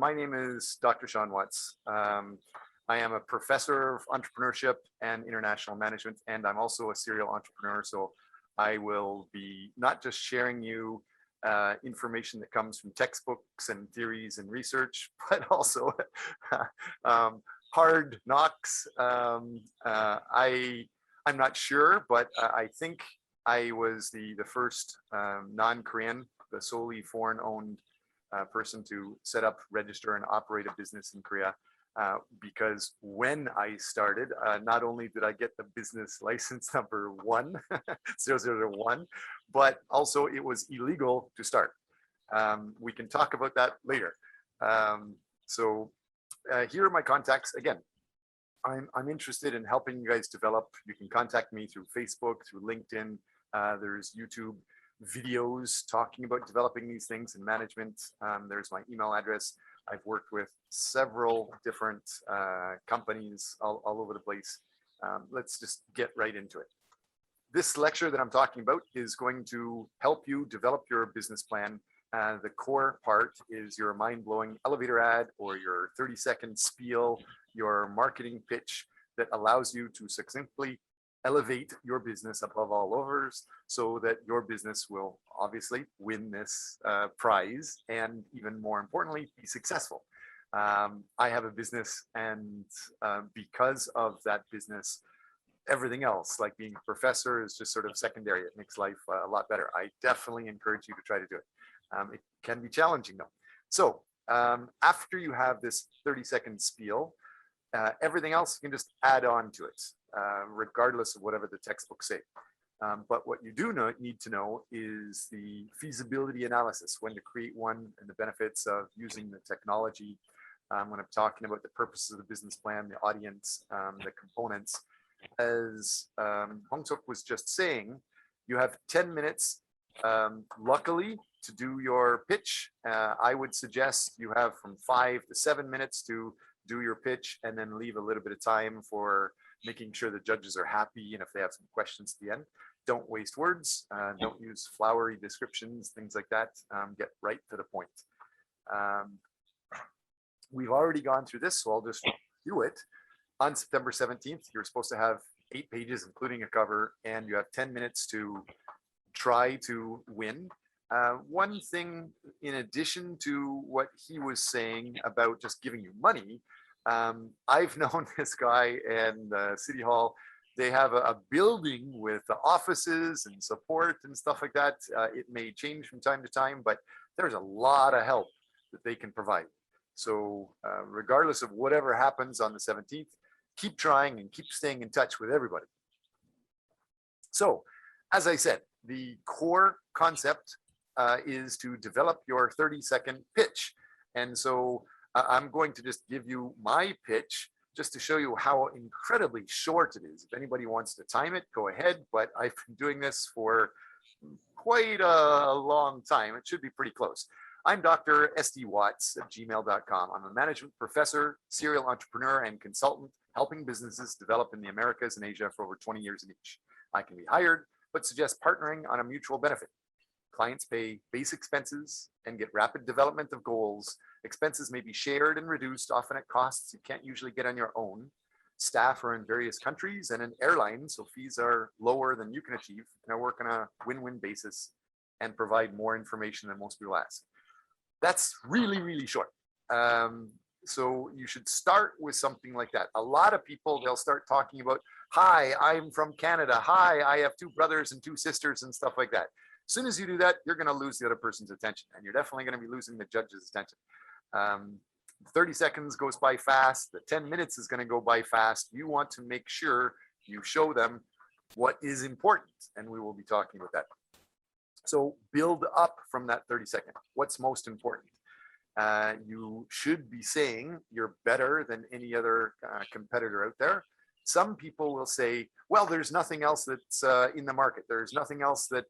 my name is Dr. DrSDWatts. I am a professor of entrepreneurship and international management, and I'm also a serial entrepreneur. So I will be not just sharing you information that comes from textbooks and theories and research, but also hard knocks. I'm not sure, but I think I was the first non-Korean, the solely foreign-owned person to set up, register, and operate a business in Korea. Because when I started, not only did I get the business license number 001, but also it was illegal to start. We can talk about that later. Here are my contacts. Again, I'm interested in helping you guys develop. You can contact me through Facebook, through LinkedIn. There's YouTube videos talking about developing these things in management. There's my email address. I've worked with several different companies all over the place. Let's just get right into it. This lecture that I'm talking about is going to help you develop your business plan. The core part is your mind-blowing elevator ad or your 30-second spiel, your marketing pitch that allows you to succinctly elevate your business above all others so that your business will obviously win this prize and, even more importantly, be successful. I have a business, and because of that business, everything else, like being a professor, is just sort of secondary. It makes life a lot better. I definitely encourage you to try to do it. It can be challenging though. So after you have this 30-second spiel, everything else you can just add on to it, regardless of whatever the textbooks say. But what you do need to know is the feasibility analysis, when to create one, and the benefits of using the technology. When I'm talking about the purposes of the business plan, the audience, the components. As Hong-Suk was just saying, you have 10 minutes, luckily, to do your pitch. I would suggest you have from 5 to 7 minutes to do your pitch, and then leave a little bit of time for making sure the judges are happy, and if they have some questions at the end. Don't waste words, don't use flowery descriptions, things like that. Get right to the point. We've already gone through this, so I'll just do it. On September 17th, you're supposed to have 8 pages, including a cover, and you have 10 minutes to try to win. One thing, in addition to what he was saying about just giving you money, I've known this guy in the City Hall. They have a building with offices and support and stuff like that. It may change from time to time, but there's a lot of help that they can provide. So regardless of whatever happens on the 17th, keep trying and keep staying in touch with everybody. So, as I said, the core concept is to develop your 30-second pitch. And so I'm going to just give you my pitch just to show you how incredibly short it is. If anybody wants to time it, go ahead. But I've been doing this for quite a long time. It should be pretty close. I'm DrSDWatts at gmail.com. I'm a management professor, serial entrepreneur, and consultant, helping businesses develop in the Americas and Asia for over 20 years in each. I can be hired, but suggest partnering on a mutual benefit. Clients pay base expenses and get rapid development of goals. Expenses may be shared and reduced, often at costs you can't usually get on your own. Staff are in various countries and an airline, so fees are lower than you can achieve, and I work on a win-win basis and provide more information than most people ask. That's really, really short. So you should start with something like that. A lot of people, they'll start talking about, hi, I'm from Canada. Hi, I have 2 brothers and 2 sisters and stuff like that. As soon as you do that, you're going to lose the other person's attention, and you're definitely going to be losing the judge's attention. 30 seconds goes by fast. The 10 minutes is going to go by fast. You want to make sure you show them what is important, and we will be talking about that. So build up from that 30 second. What's most important? You should be saying you're better than any other competitor out there. Some people will say, well, there's nothing else that's in the market. There's nothing else that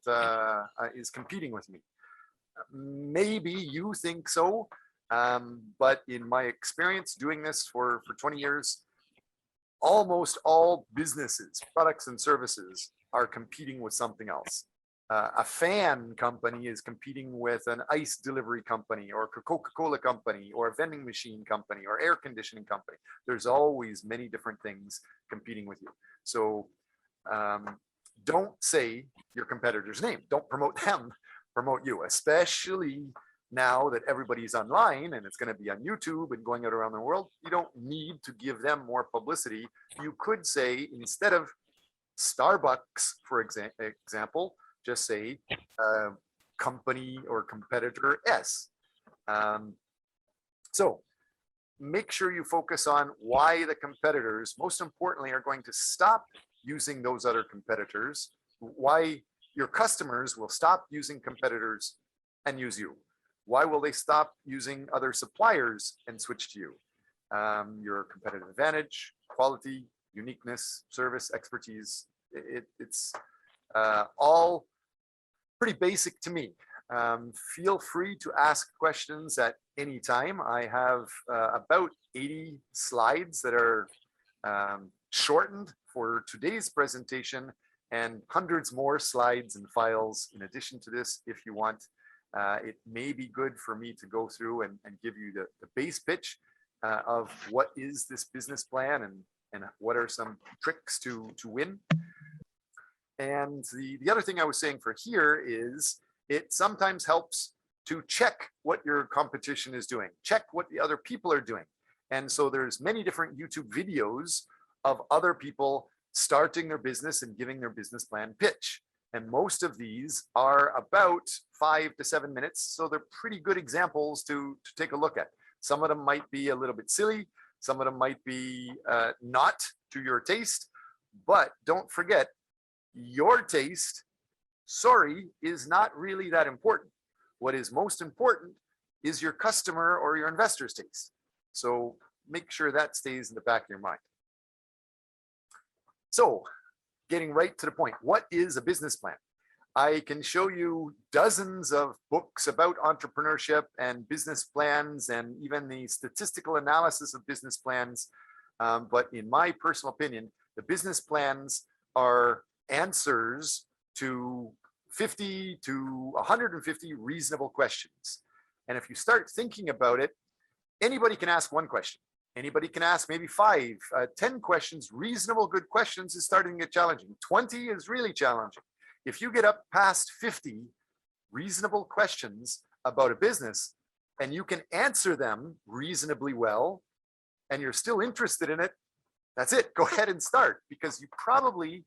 is competing with me. Maybe you think so, but in my experience doing this for 20 years, almost all businesses, products and services are competing with something else. a fan company is competing with an ice delivery company or a Coca-Cola company or a vending machine company or air conditioning company. There's always many different things competing with you. So don't say your competitor's name. Don't promote them, promote you, especially now that everybody's online and it's going to be on YouTube and going out around the world. You don't need to give them more publicity. You could say, instead of Starbucks, for example, just say company or competitor S. So make sure you focus on why the competitors, most importantly, are going to stop using those other competitors, why your customers will stop using competitors and use you. Why will they stop using other suppliers and switch to you? Your competitive advantage, quality, uniqueness, service, expertise. It's all pretty basic to me. Feel free to ask questions at any time. I have about 80 slides that are shortened for today's presentation, and hundreds more slides and files in addition to this if you want. It may be good for me to go through and give you the base pitch of what is this business plan and what are some tricks to win. And the other thing I was saying for here is it sometimes helps to check what your competition is doing, check what the other people are doing. And so there's many different YouTube videos of other people starting their business and giving their business plan pitch. And most of these are about 5 to 7 minutes. So they're pretty good examples to take a look at. Some of them might be a little bit silly. Some of them might be not to your taste, but don't forget, your taste, sorry, is not really that important. What is most important is your customer or your investor's taste. So make sure that stays in the back of your mind. So getting right to the point, what is a business plan? I can show you dozens of books about entrepreneurship and business plans and even the statistical analysis of business plans. But in my personal opinion, the business plans are answers to 50 to 150 reasonable questions. And if you start thinking about it, anybody can ask one question. Anybody can ask maybe 5, 10 questions. Reasonable, good questions is starting to get challenging. 20 is really challenging. If you get up past 50 reasonable questions about a business and you can answer them reasonably well, and you're still interested in it, that's it. Go ahead and start, because you probably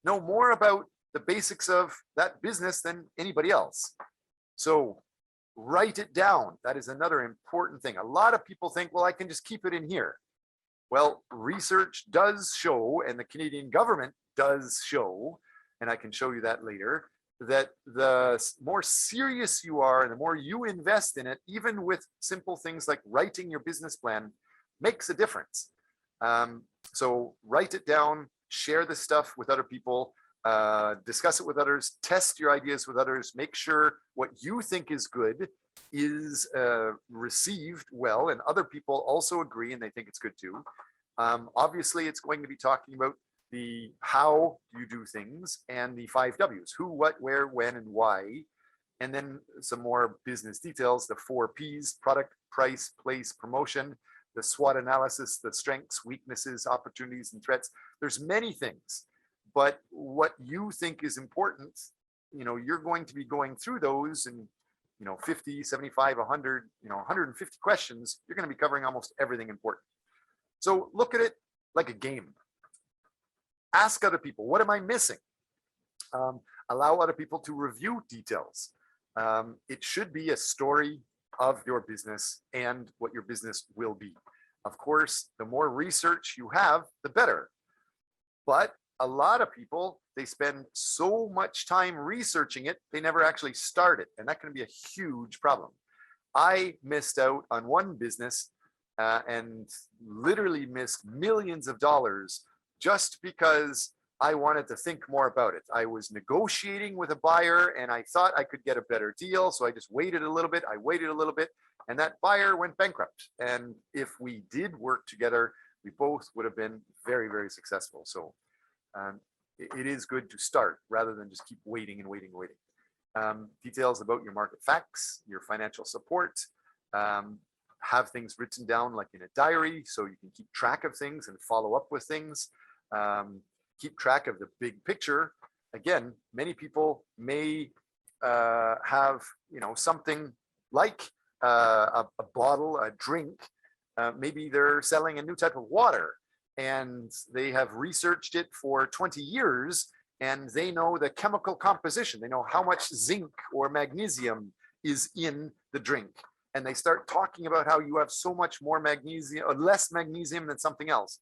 know more about the basics of that business than anybody else. So write it down. That is another important thing. A lot of people think, well, I can just keep it in here. Well, research does show, and the Canadian government does show, and I can show you that later, that the more serious you are and the more you invest in it, even with simple things like writing your business plan, makes a difference. So write it down, share this stuff with other people, discuss it with others, test your ideas with others, make sure what you think is good is received well, and other people also agree and they think it's good too. Obviously, it's going to be talking about the how you do things and the 5 W's: who, what, where, when, and why. And then some more business details, the 4 P's: product, price, place, promotion, the SWOT analysis, the strengths, weaknesses, opportunities, and threats. There's many things, but what you think is important, you're going to be going through those, and 50, 75, 100, 150 questions, you're going to be covering almost everything important. So look at it like a game. Ask other people, what am I missing? Allow other people to review details. It should be a story of your business and what your business will be. Of course, the more research you have, the better. But a lot of people, they spend so much time researching it, they never actually start it. And that can be a huge problem. I missed out on one business and literally missed millions of dollars just because I wanted to think more about it. I was negotiating with a buyer and I thought I could get a better deal. So I just waited a little bit. I waited a little bit, and that buyer went bankrupt. And if we did work together, we both would have been very, very successful. So it is good to start rather than just keep waiting and waiting and waiting. Details about your market facts, your financial support, have things written down like in a diary so you can keep track of things and follow up with things. Keep track of the big picture. Again, many people may have, something like a bottle, a drink. Maybe they're selling a new type of water and they have researched it for 20 years and they know the chemical composition. They know how much zinc or magnesium is in the drink. And they start talking about how you have so much more magnesium or less magnesium than something else.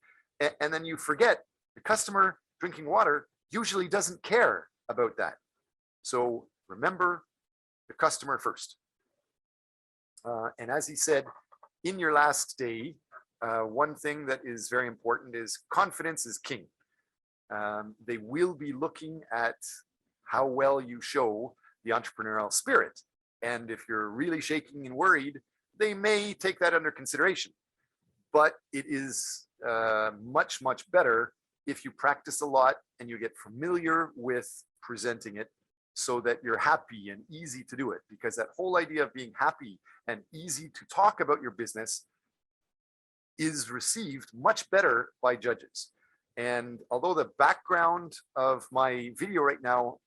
And then you forget the customer drinking water usually doesn't care about that. So remember the customer first. And as he said, in your last day, one thing that is very important is confidence is king. They will be looking at how well you show the entrepreneurial spirit. And if you're really shaking and worried, they may take that under consideration. But it is much, much better if you practice a lot and you get familiar with presenting it so that you're happy and easy to do it. Because that whole idea of being happy and easy to talk about your business is received much better by judges. And although the background of my video right now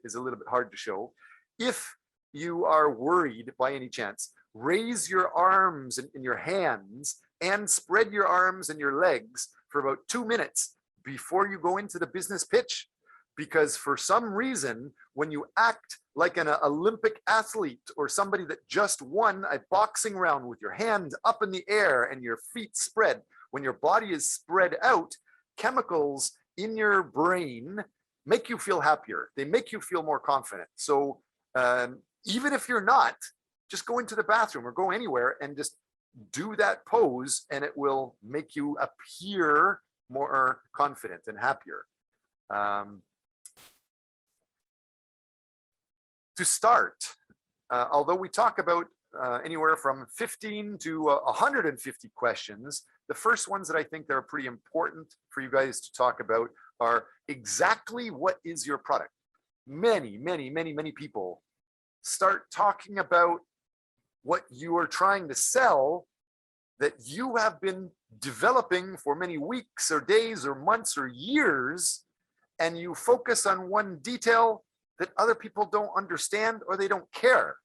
is a little bit hard to show, if you are worried by any chance, raise your arms and your hands and spread your arms and your legs for about 2 minutes before you go into the business pitch. Because for some reason, when you act like an Olympic athlete or somebody that just won a boxing round with your hand up in the air and your feet spread, when your body is spread out, chemicals in your brain make you feel happier. They make you feel more confident. So even if you're not, just go into the bathroom or go anywhere and just do that pose and it will make you appear more confident and happier. To start, although we talk about anywhere from 15 to 150 questions, the first ones that I think that are pretty important for you guys to talk about are exactly what is your product. Many people start talking about what you are trying to sell that you have been developing for many weeks or days or months or years, and you focus on one detail that other people don't understand or they don't care.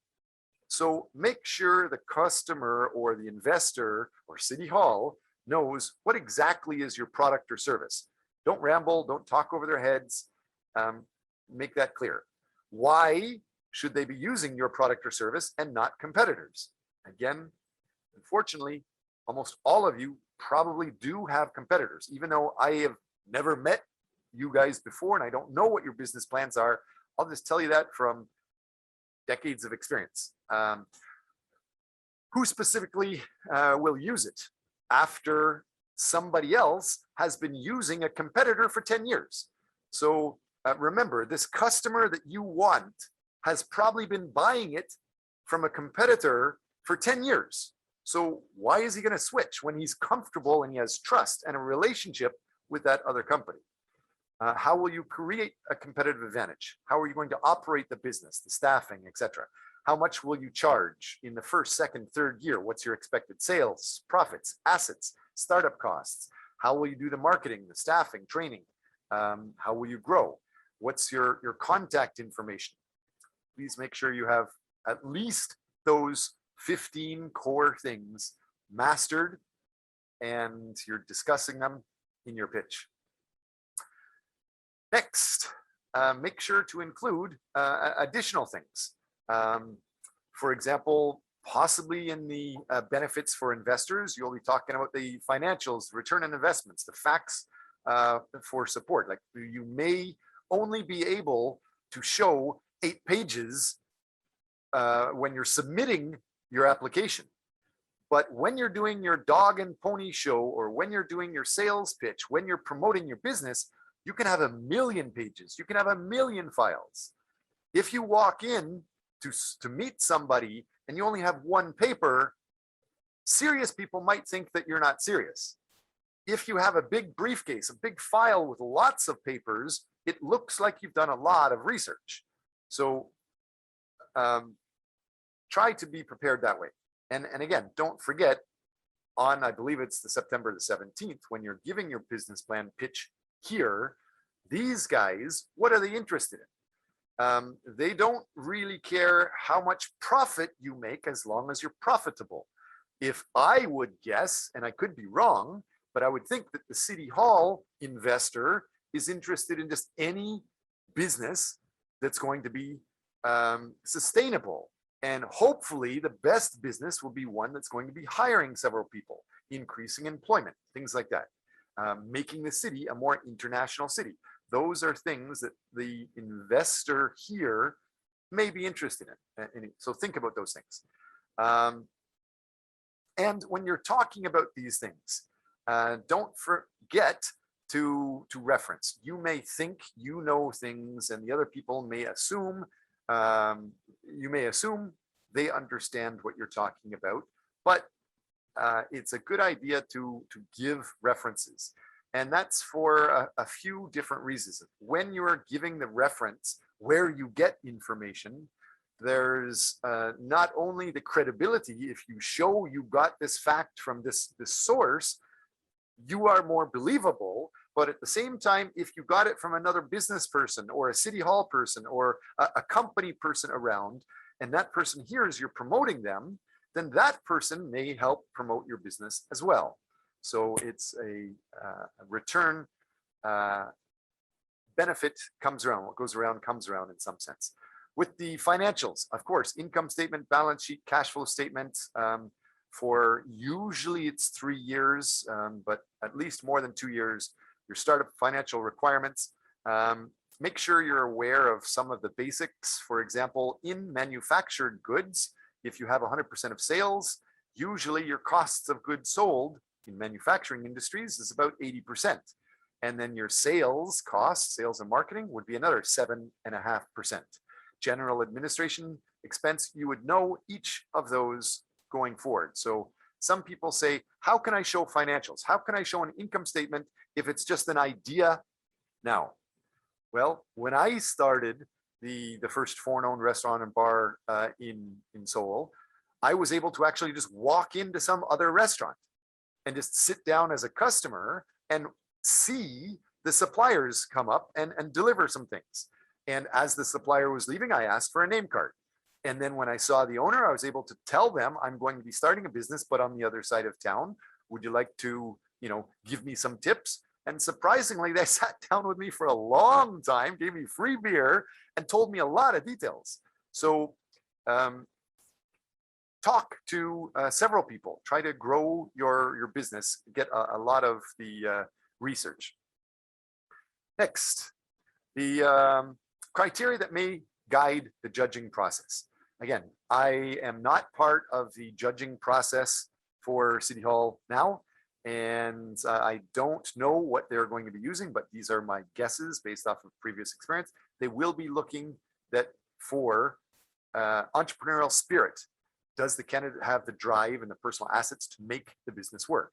So make sure the customer or the investor or City Hall knows what exactly is your product or service. Don't ramble, don't talk over their heads. Make that clear. Why should they be using your product or service and not competitors? Again, unfortunately, almost all of you probably do have competitors. Even though I have never met you guys before and I don't know what your business plans are, I'll just tell you that from decades of experience. Who specifically will use it after somebody else has been using a competitor for 10 years? So remember, this customer that you want has probably been buying it from a competitor for 10 years. So why is he going to switch when he's comfortable and he has trust and a relationship with that other company? How will you create a competitive advantage? How are you going to operate the business, the staffing, etc.? How much will you charge in the first, second, third year? What's your expected sales, profits, assets, startup costs? How will you do the marketing, the staffing, training? How will you grow? What's your contact information? Please make sure you have at least those 15 core things mastered and you're discussing them in your pitch. Next, make sure to include additional things. For example, possibly in the benefits for investors, you'll be talking about the financials, return on investments, the facts for support. Like you may only be able to show 8 pages when you're submitting your application. But when you're doing your dog and pony show, or when you're doing your sales pitch, when you're promoting your business, you can have 1 million pages. You can have 1 million files. If you walk in to meet somebody and you only have 1 paper, serious people might think that you're not serious. if you have a big briefcase, a big file with lots of papers, it looks like you've done a lot of research. So try to be prepared that way. And again, don't forget on, I believe it's the September the 17th, when you're giving your business plan pitch here, these guys, what are they interested in? They don't really care how much profit you make as long as you're profitable. If I would guess, and I could be wrong, but I would think that the City Hall investor is interested in just any business that's going to be sustainable. And hopefully the best business will be one that's going to be hiring several people, increasing employment, things like that, making the city a more international city. Those are things that the investor here may be interested in. So think about those things. And when you're talking about these things, don't forget to reference. You may think you know things and the other people may assume, you may assume they understand what you're talking about, but it's a good idea to give references. And that's for a few different reasons. When you're giving the reference where you get information, there's not only the credibility. If you show you got this fact from this source, you are more believable. But at the same time, if you got it from another business person or a city hall person or a company person around, and that person hears you're promoting them, then that person may help promote your business as well. So it's a return benefit comes around. What goes around comes around in some sense. With the financials, of course, income statement, balance sheet, cash flow statement, for usually it's 3 years, but at least more than 2 years, your startup financial requirements. Make sure you're aware of some of the basics. For example, in manufactured goods, if you have 100% of sales, usually your costs of goods sold in manufacturing industries is about 80%. And then your sales costs, sales and marketing, would be another 7.5%. General administration expense, you would know each of those going forward. So some people say, how can I show financials? How can I show an income statement if it's just an idea now? Well, when I started the first foreign-owned restaurant and bar in Seoul, I was able to actually just walk into some other restaurant and just sit down as a customer and see the suppliers come up and deliver some things. And as the supplier was leaving, I asked for a name card. And then when I saw the owner, I was able to tell them, I'm going to be starting a business, but on the other side of town. Would you like to, give me some tips? And surprisingly, they sat down with me for a long time, gave me free beer, and told me a lot of details. So talk to several people. Try to grow your business. Get a lot of the research. Next, the criteria that may guide the judging process. Again, I am not part of the judging process for City Hall now, and I don't know what they're going to be using, but these are my guesses based off of previous experience. They will be looking for entrepreneurial spirit. Does the candidate have the drive and the personal assets to make the business work?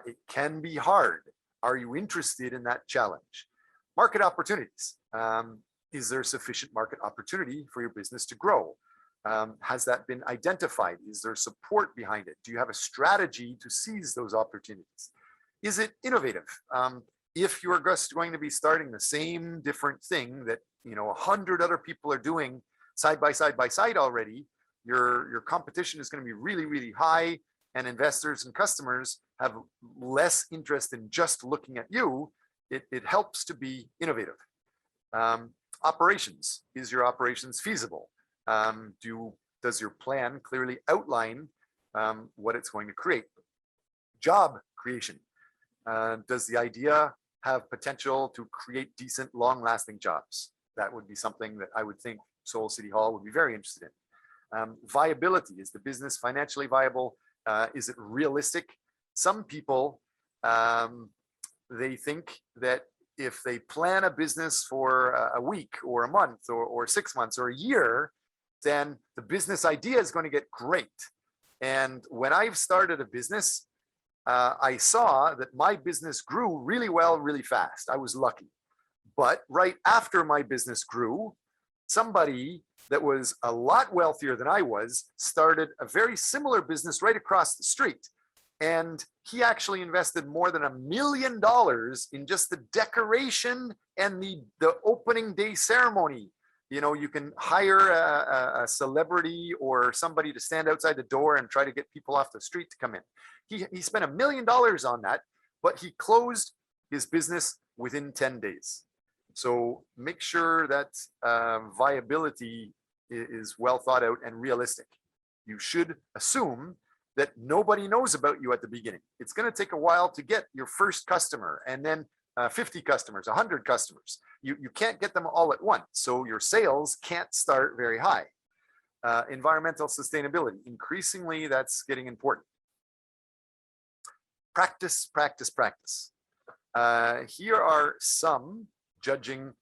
It can be hard. Are you interested in that challenge? Market opportunities. Is there sufficient market opportunity for your business to grow? Has that been identified? Is there support behind it? Do you have a strategy to seize those opportunities? Is it innovative? If you're just going to be starting the same different thing that 100 other people are doing side by side already, your competition is going to be really, really high, and investors and customers have less interest in just looking at you. It helps to be innovative. Operations. Is your operations feasible? Does your plan clearly outline what it's going to create? Job creation. Does the idea have potential to create decent, long-lasting jobs? That would be something that I would think Seoul City Hall would be very interested in. Viability. Is the business financially viable? Is it realistic? Some people, they think that if they plan a business for a week or a month or 6 months or a year, then the business idea is going to get great. And when I've started a business, I saw that my business grew really well, really fast. I was lucky. But right after my business grew, somebody that was a lot wealthier than I was started a very similar business right across the street. And he actually invested more than $1 million in just the decoration and the opening day ceremony. You know, you can hire a celebrity or somebody to stand outside the door and try to get people off the street to come in. He spent $1 million on that, but he closed his business within 10 days. So make sure that viability is well thought out and realistic. You should assume that nobody knows about you at the beginning. It's going to take a while to get your first customer, and then 50 customers, 100 customers. You can't get them all at once. So your sales can't start very high. Environmental sustainability, increasingly that's getting important. Practice, practice, practice. Here are some judging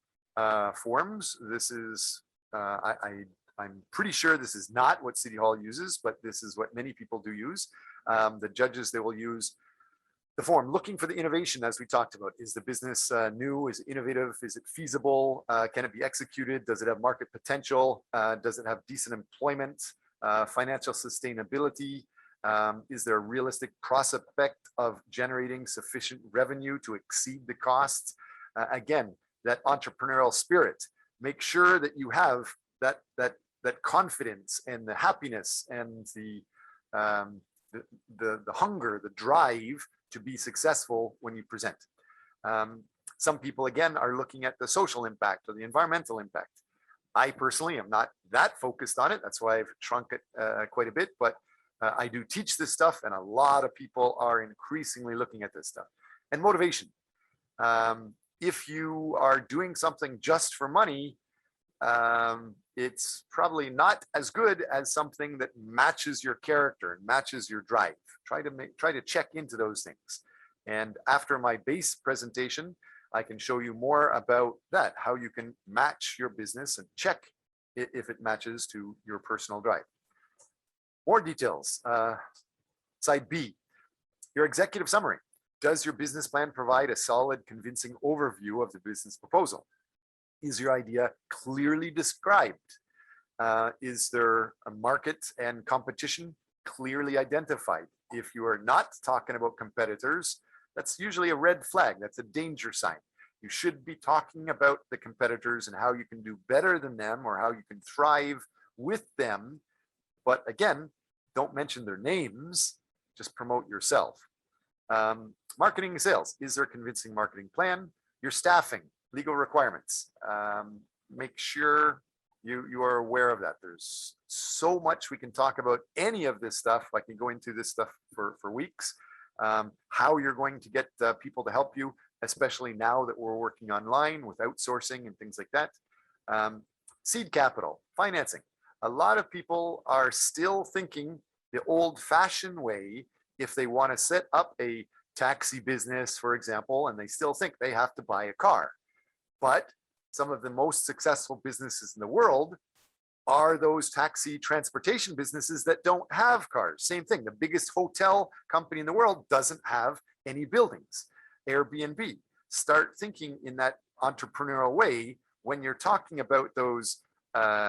forms. This is, I'm pretty sure this is not what City Hall uses, but this is what many people do use. The judges, they will use the form looking for the innovation, as we talked about. Is the business new? Is it innovative? Is it feasible? Can it be executed? Does it have market potential? Does it have decent employment? Financial sustainability? Is there a realistic prospect of generating sufficient revenue to exceed the costs? Again, that entrepreneurial spirit. Make sure that you have that confidence and the happiness and the hunger, the drive to be successful when you present. Some people, again, are looking at the social impact or the environmental impact. I personally am not that focused on it. That's why I've shrunk it quite a bit, but I do teach this stuff, and a lot of people are increasingly looking at this stuff. And motivation. If you are doing something just for money, it's probably not as good as something that matches your character and matches your drive. Try to check into those things. And after my base presentation, I can show you more about that, how you can match your business and check if it matches to your personal drive. More details. Side B, your executive summary. Does your business plan provide a solid, convincing overview of the business proposal? Is your idea clearly described? Is there a market and competition clearly identified? If you are not talking about competitors, that's usually a red flag. That's a danger sign. You should be talking about the competitors and how you can do better than them or how you can thrive with them. But again, don't mention their names, just promote yourself. Marketing and sales. Is there a convincing marketing plan? Your staffing, legal requirements. Make sure you are aware of that. There's so much we can talk about any of this stuff. I can go into this stuff for weeks. How you're going to get people to help you, especially now that we're working online with outsourcing and things like that. Seed capital, financing. A lot of people are still thinking the old-fashioned way if they want to set up a taxi business, for example, and they still think they have to buy a car. But some of the most successful businesses in the world are those taxi transportation businesses that don't have cars. Same thing, the biggest hotel company in the world doesn't have any buildings. Airbnb. Start thinking in that entrepreneurial way when you're talking about those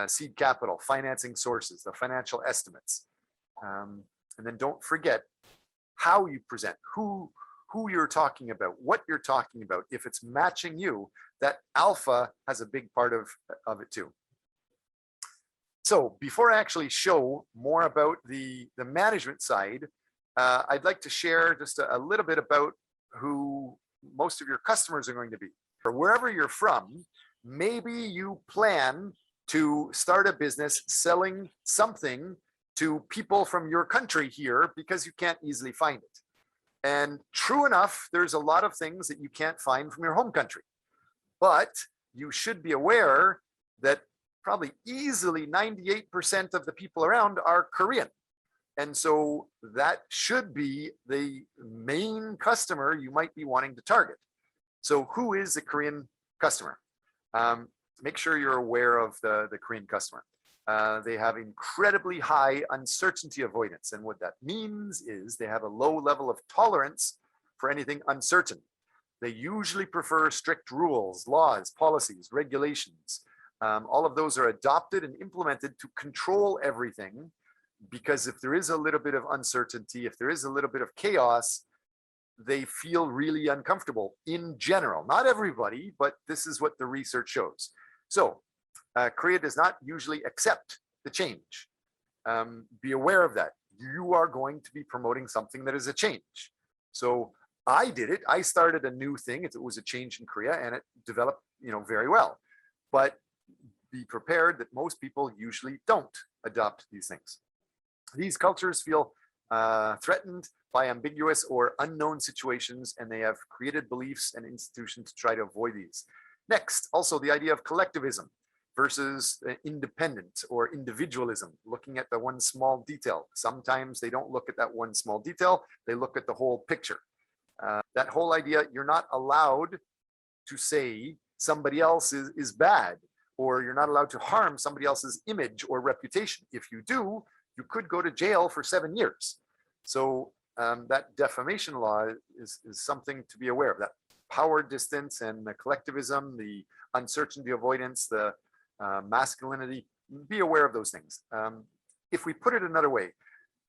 seed capital, financing sources, the financial estimates. And then don't forget how you present, who you're talking about, what you're talking about. If it's matching you, that alpha has a big part of it too. So before I actually show more about the management side, I'd like to share just a little bit about who most of your customers are going to be. For wherever you're from, maybe you plan to start a business selling something to people from your country here because you can't easily find it. And true enough, there's a lot of things that you can't find from your home country. But you should be aware that probably easily 98% of the people around are Korean. And so that should be the main customer you might be wanting to target. So who is the Korean customer? Make sure you're aware of the Korean customer. They have incredibly high uncertainty avoidance. And what that means is they have a low level of tolerance for anything uncertain. They usually prefer strict rules, laws, policies, regulations. All of those are adopted and implemented to control everything, because if there is a little bit of uncertainty, if there is a little bit of chaos, they feel really uncomfortable in general. Not everybody, but this is what the research shows. So Korea does not usually accept the change. Be aware of that. You are going to be promoting something that is a change. So I did it. I started a new thing. It was a change in Korea, and it developed, very well. But be prepared that most people usually don't adopt these things. These cultures feel threatened by ambiguous or unknown situations, and they have created beliefs and institutions to try to avoid these. Next, also the idea of collectivism versus independent or individualism, looking at the one small detail. Sometimes they don't look at that one small detail, they look at the whole picture. That whole idea, you're not allowed to say somebody else is bad, or you're not allowed to harm somebody else's image or reputation. If you do, you could go to jail for 7 years. So that defamation law is something to be aware of. That power distance and the collectivism, the uncertainty avoidance, the masculinity, be aware of those things. If we put it another way,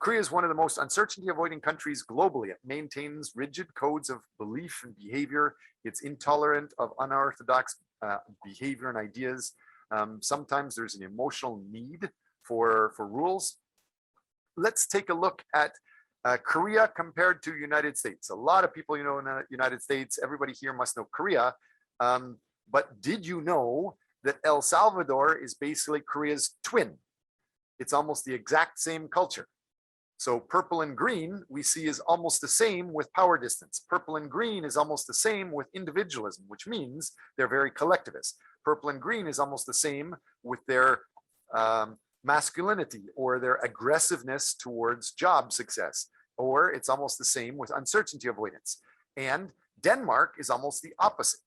Korea is one of the most uncertainty avoiding countries globally. It maintains rigid codes of belief and behavior. It's intolerant of unorthodox behavior and ideas. Sometimes there's an emotional need for rules. Let's take a look at Korea compared to United States. A lot of people, in the United States, everybody here must know Korea. But did you know that El Salvador is basically Korea's twin? It's almost the exact same culture. So purple and green we see is almost the same with power distance. Purple and green is almost the same with individualism, which means they're very collectivist. Purple and green is almost the same with their masculinity or their aggressiveness towards job success, or it's almost the same with uncertainty avoidance. And Denmark is almost the opposite.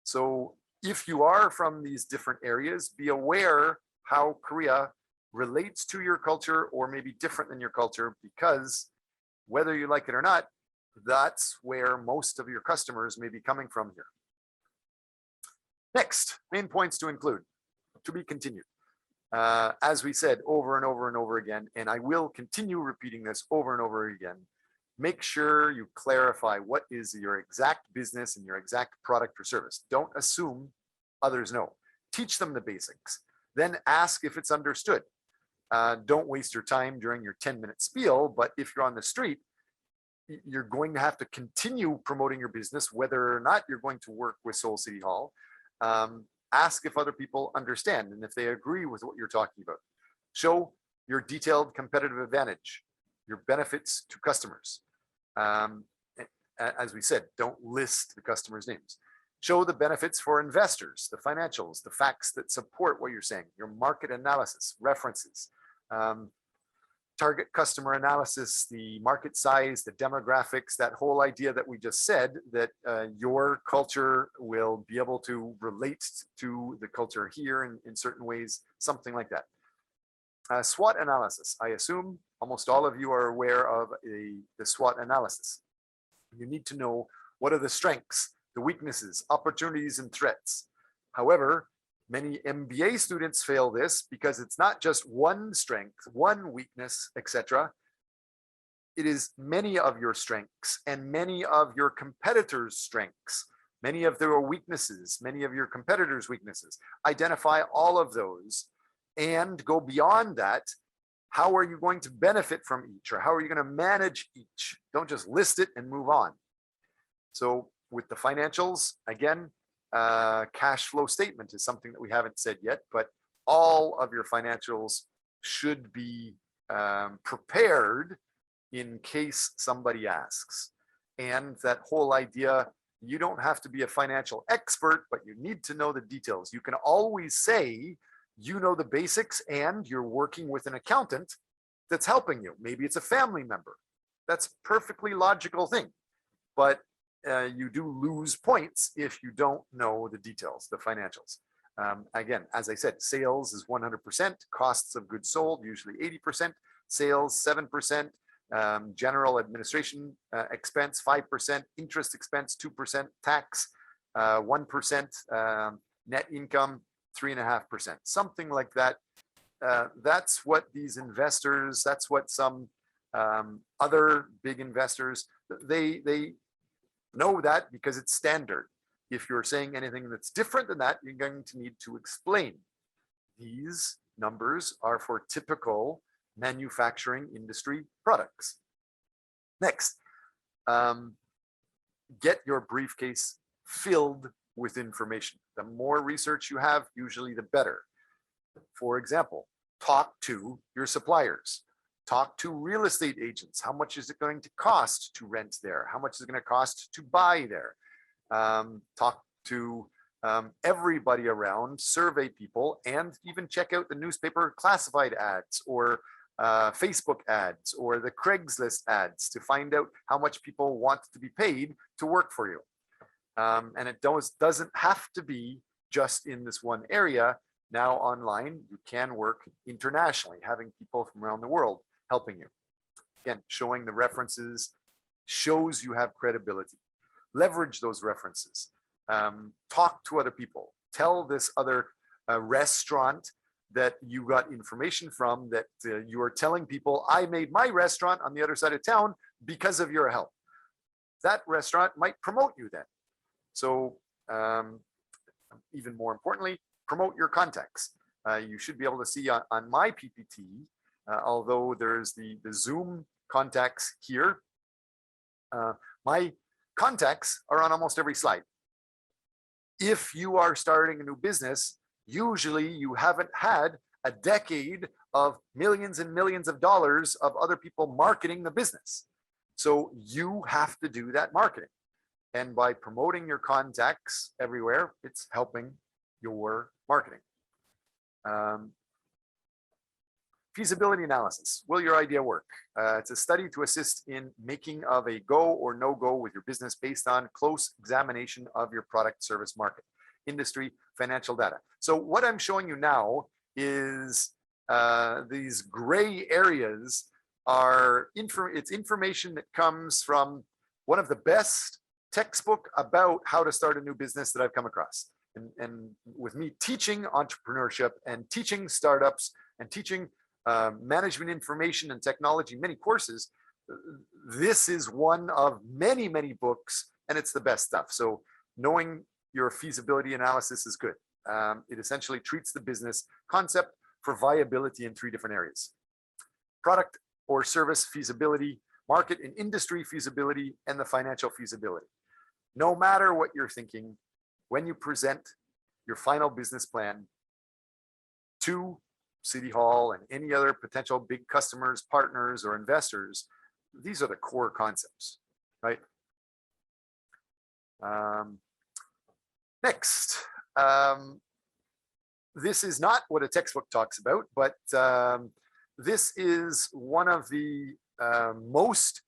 So if you are from these different areas, be aware how Korea relates to your culture or maybe different than your culture, because whether you like it or not, that's where most of your customers may be coming from here. Next, main points to include, to be continued. As we said over and over and over again, and I will continue repeating this over and over again, make sure you clarify what is your exact business and your exact product or service. Don't assume others know. Teach them the basics. Then ask if it's understood. Don't waste your time during your 10-minute spiel, but if you're on the street, you're going to have to continue promoting your business, whether or not you're going to work with Seoul City Hall. Ask if other people understand and if they agree with what you're talking about. Show your detailed competitive advantage, your benefits to customers. As we said, don't list the customers' names. Show the benefits for investors, the financials, the facts that support what you're saying, your market analysis, references, target customer analysis, the market size, the demographics, that whole idea that we just said, that your culture will be able to relate to the culture here in certain ways, something like that. SWOT analysis. I assume almost all of you are aware of the SWOT analysis. You need to know what are the strengths, the weaknesses, opportunities, and threats. However, many MBA students fail this because it's not just one strength, one weakness, etc. It is many of your strengths and many of your competitors' strengths, many of their weaknesses, many of your competitors' weaknesses. Identify all of those and go beyond that. How are you going to benefit from each, or how are you going to manage each? Don't just list it and move on. So with the financials, again, cash flow statement is something that we haven't said yet, but all of your financials should be prepared in case somebody asks. And that whole idea, you don't have to be a financial expert, but you need to know the details. You can always say you know the basics and you're working with an accountant that's helping you. Maybe it's a family member. That's a perfectly logical thing. But you do lose points if you don't know the details, the financials. Again, as I said, sales is 100%, costs of goods sold, usually 80%, sales 7%, general administration expense 5%, interest expense 2%, tax 1%, net income 3.5%, something like that. That's what these investors, that's what some other big investors, they know that because it's standard. If you're saying anything that's different than that, you're going to need to explain. These numbers are for typical manufacturing industry products. Next, get your briefcase filled with information. The more research you have, usually the better. For example, talk to your suppliers. Talk to real estate agents. How much is it going to cost to rent there? How much is it going to cost to buy there? Talk to everybody around, survey people, and even check out the newspaper classified ads or Facebook ads or the Craigslist ads to find out how much people want to be paid to work for you. And it doesn't have to be just in this one area. Now online, you can work internationally, having people from around the world helping you. Again, showing the references shows you have credibility. Leverage those references. Talk to other people. Tell this other restaurant that you got information from that you are telling people, I made my restaurant on the other side of town because of your help. That restaurant might promote you then. So even more importantly, promote your contacts. You should be able to see on my PPT, although there's the Zoom contacts here, my contacts are on almost every slide. If you are starting a new business, usually you haven't had a decade of millions and millions of dollars of other people marketing the business. So you have to do that marketing. And by promoting your contacts everywhere, it's helping your marketing. Feasibility analysis. Will your idea work? It's a study to assist in making of a go or no go with your business based on close examination of your product, service, market, industry, financial data. So what I'm showing you now is these gray areas are it's information that comes from one of the best textbook about how to start a new business that I've come across. And with me teaching entrepreneurship and teaching startups and teaching management information and technology, many courses, this is one of many, many books, and it's the best stuff. So knowing your feasibility analysis is good. It essentially treats the business concept for viability in 3 different areas: product or service feasibility, market and industry feasibility, and the financial feasibility. No matter what you're thinking, when you present your final business plan to City Hall and any other potential big customers, partners, or investors, these are the core concepts, right? Next, this is not what a textbook talks about, but this is one of the most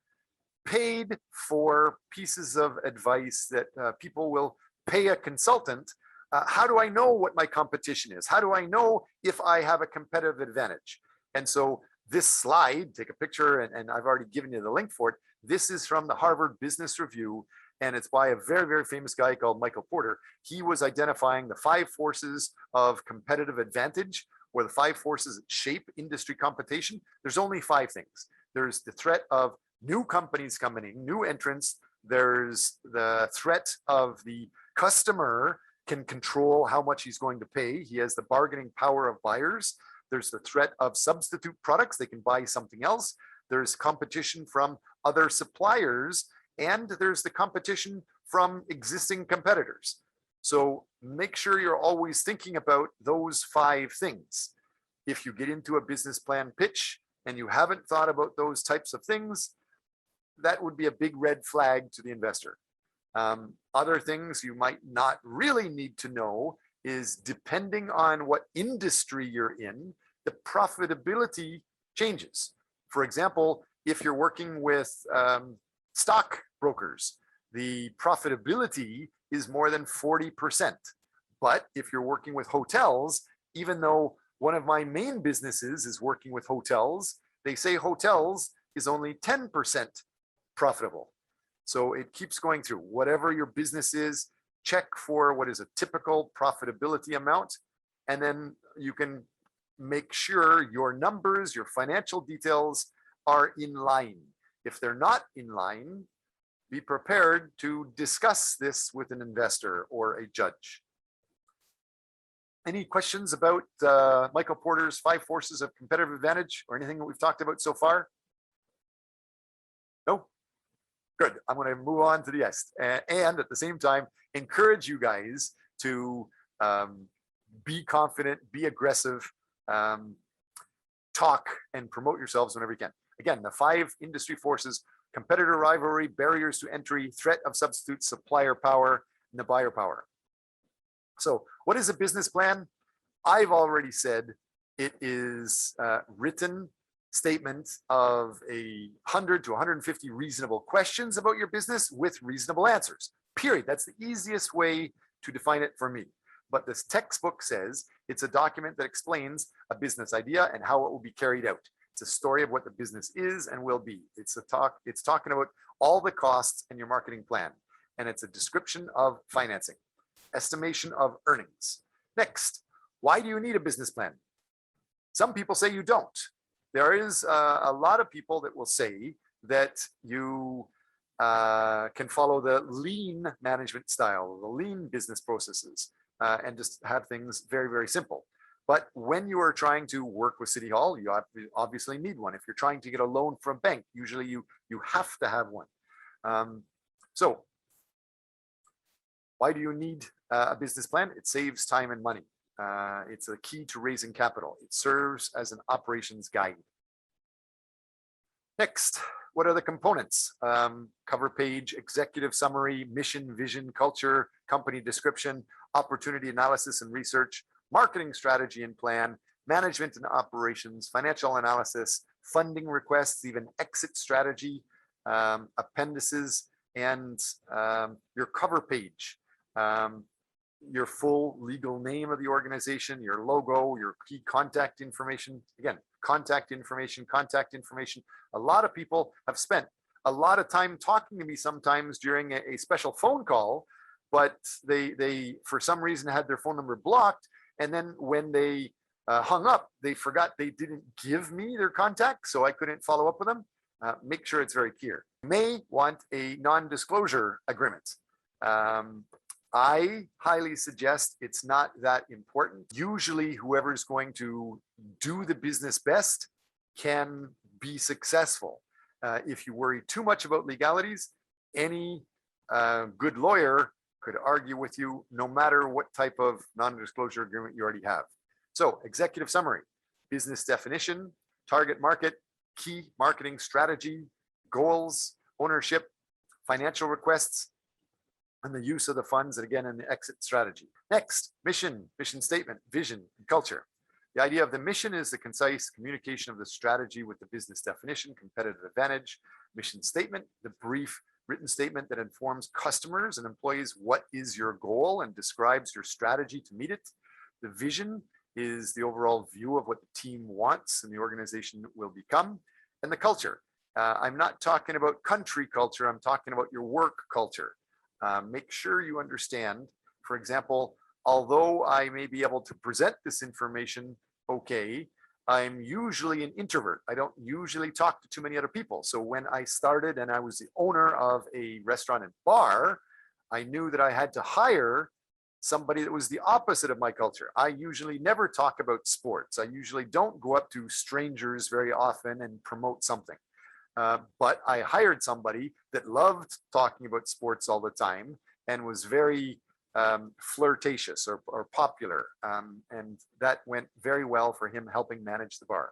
paid for pieces of advice that people will pay a consultant. How do I know what my competition is? How do I know if I have a competitive advantage? And so this slide, take a picture, and I've already given you the link for it. This is from the Harvard Business Review, and it's by a very, very famous guy called Michael Porter. He was identifying the 5 forces of competitive advantage, or the 5 forces that shape industry competition. There's only 5 things. There's the threat of new companies coming in, new entrants. There's the threat of the customer can control how much he's going to pay. He has the bargaining power of buyers. There's the threat of substitute products. They can buy something else. There's competition from other suppliers, and there's the competition from existing competitors. So make sure you're always thinking about those 5 things. If you get into a business plan pitch and you haven't thought about those types of things, that would be a big red flag to the investor. Other things you might not really need to know is, depending on what industry you're in, the profitability changes. For example, if you're working with stock brokers, the profitability is more than 40%. But if you're working with hotels, even though one of my main businesses is working with hotels, they say hotels is only 10% profitable. So it keeps going through. Whatever your business is, check for what is a typical profitability amount, and then you can make sure your numbers, your financial details are in line. If they're not in line, be prepared to discuss this with an investor or a judge. Any questions about Michael Porter's 5 forces of competitive advantage or anything that we've talked about so far? No? Good. I'm going to move on to the next. And at the same time, encourage you guys to be confident, be aggressive, talk and promote yourselves whenever you can. Again, the 5 industry forces: competitor rivalry, barriers to entry, threat of substitute, supplier power, and the buyer power. So what is a business plan? I've already said it is a written statement of 100 to 150 reasonable questions about your business with reasonable answers, period. That's the easiest way to define it for me. But this textbook says it's a document that explains a business idea and how it will be carried out. It's a story of what the business is and will be. It's talking about all the costs and your marketing plan. And it's a description of financing, estimation of earnings. Next, why do you need a business plan? Some people say you don't. There is a lot of people that will say that you can follow the lean management style, the lean business processes, and just have things very, very simple. But when you are trying to work with City Hall, you obviously need one. If you're trying to get a loan from a bank, usually you have to have one. So why do you need a business plan? It saves time and money. It's a key to raising capital. It serves as an operations guide. Next, what are the components? Cover page, executive summary, mission, vision, culture, company description, opportunity analysis and research, marketing strategy and plan, management and operations, financial analysis, funding requests, even exit strategy, appendices, and your cover page. Your full legal name of the organization, your logo, your key contact information. Again, contact information. A lot of people have spent a lot of time talking to me sometimes during a special phone call, but they for some reason had their phone number blocked. And then when they hung up, they forgot they didn't give me their contact, so I couldn't follow up with them. Make sure it's very clear. You may want a non-disclosure agreement. I highly suggest it's not that important. Usually whoever's going to do the business best can be successful. If you worry too much about legalities, any good lawyer could argue with you no matter what type of non-disclosure agreement you already have. So executive summary, business definition, target market, key marketing strategy, goals, ownership, financial requests, and the use of the funds, and again, in the exit strategy. Next, mission statement, vision, and culture. The idea of the mission is the concise communication of the strategy with the business definition, competitive advantage. Mission statement, the brief written statement that informs customers and employees what is your goal and describes your strategy to meet it. The vision is the overall view of what the team wants and the organization will become. And the culture. I'm not talking about country culture, I'm talking about your work culture. Make sure you understand, for example, although I may be able to present this information okay, I'm usually an introvert. I don't usually talk to too many other people. So when I started and I was the owner of a restaurant and bar, I knew that I had to hire somebody that was the opposite of my culture. I usually never talk about sports. I usually don't go up to strangers very often and promote something. But I hired somebody that loved talking about sports all the time and was very flirtatious or popular. And that went very well for him helping manage the bar.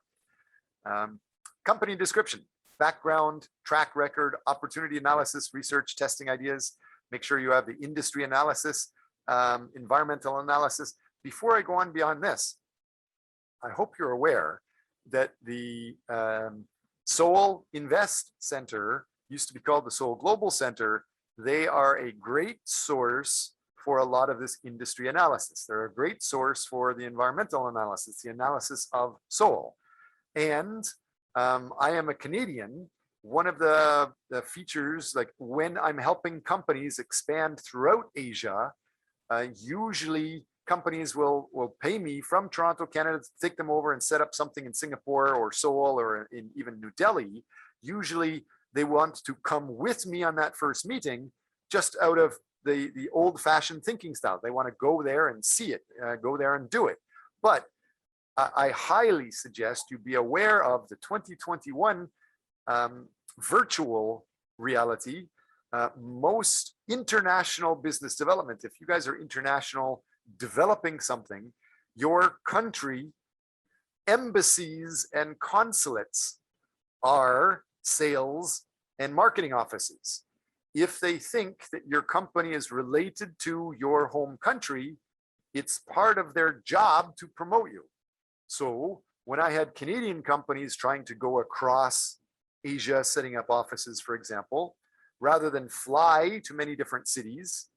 Company description, background, track record, opportunity analysis, research, testing ideas. Make sure you have the industry analysis, environmental analysis. Before I go on beyond this, I hope you're aware that the Seoul Invest Center used to be called the Seoul Global Center. They are a great source for a lot of this industry analysis. They're a great source for the environmental analysis, the analysis of Seoul. And I am a Canadian. One of the features, like when I'm helping companies expand throughout Asia, usually companies will pay me from Toronto, Canada, to take them over and set up something in Singapore or Seoul or in even New Delhi. Usually they want to come with me on that first meeting, just out of the old-fashioned thinking style. They want to go there and see it, go there and do it. But I highly suggest you be aware of the 2021 virtual reality. Most international business development, if you guys are international developing something, your country, embassies and consulates are sales and marketing offices. If they think that your company is related to your home country, it's part of their job to promote you. So when I had Canadian companies trying to go across Asia, setting up offices, for example, rather than fly to many different cities,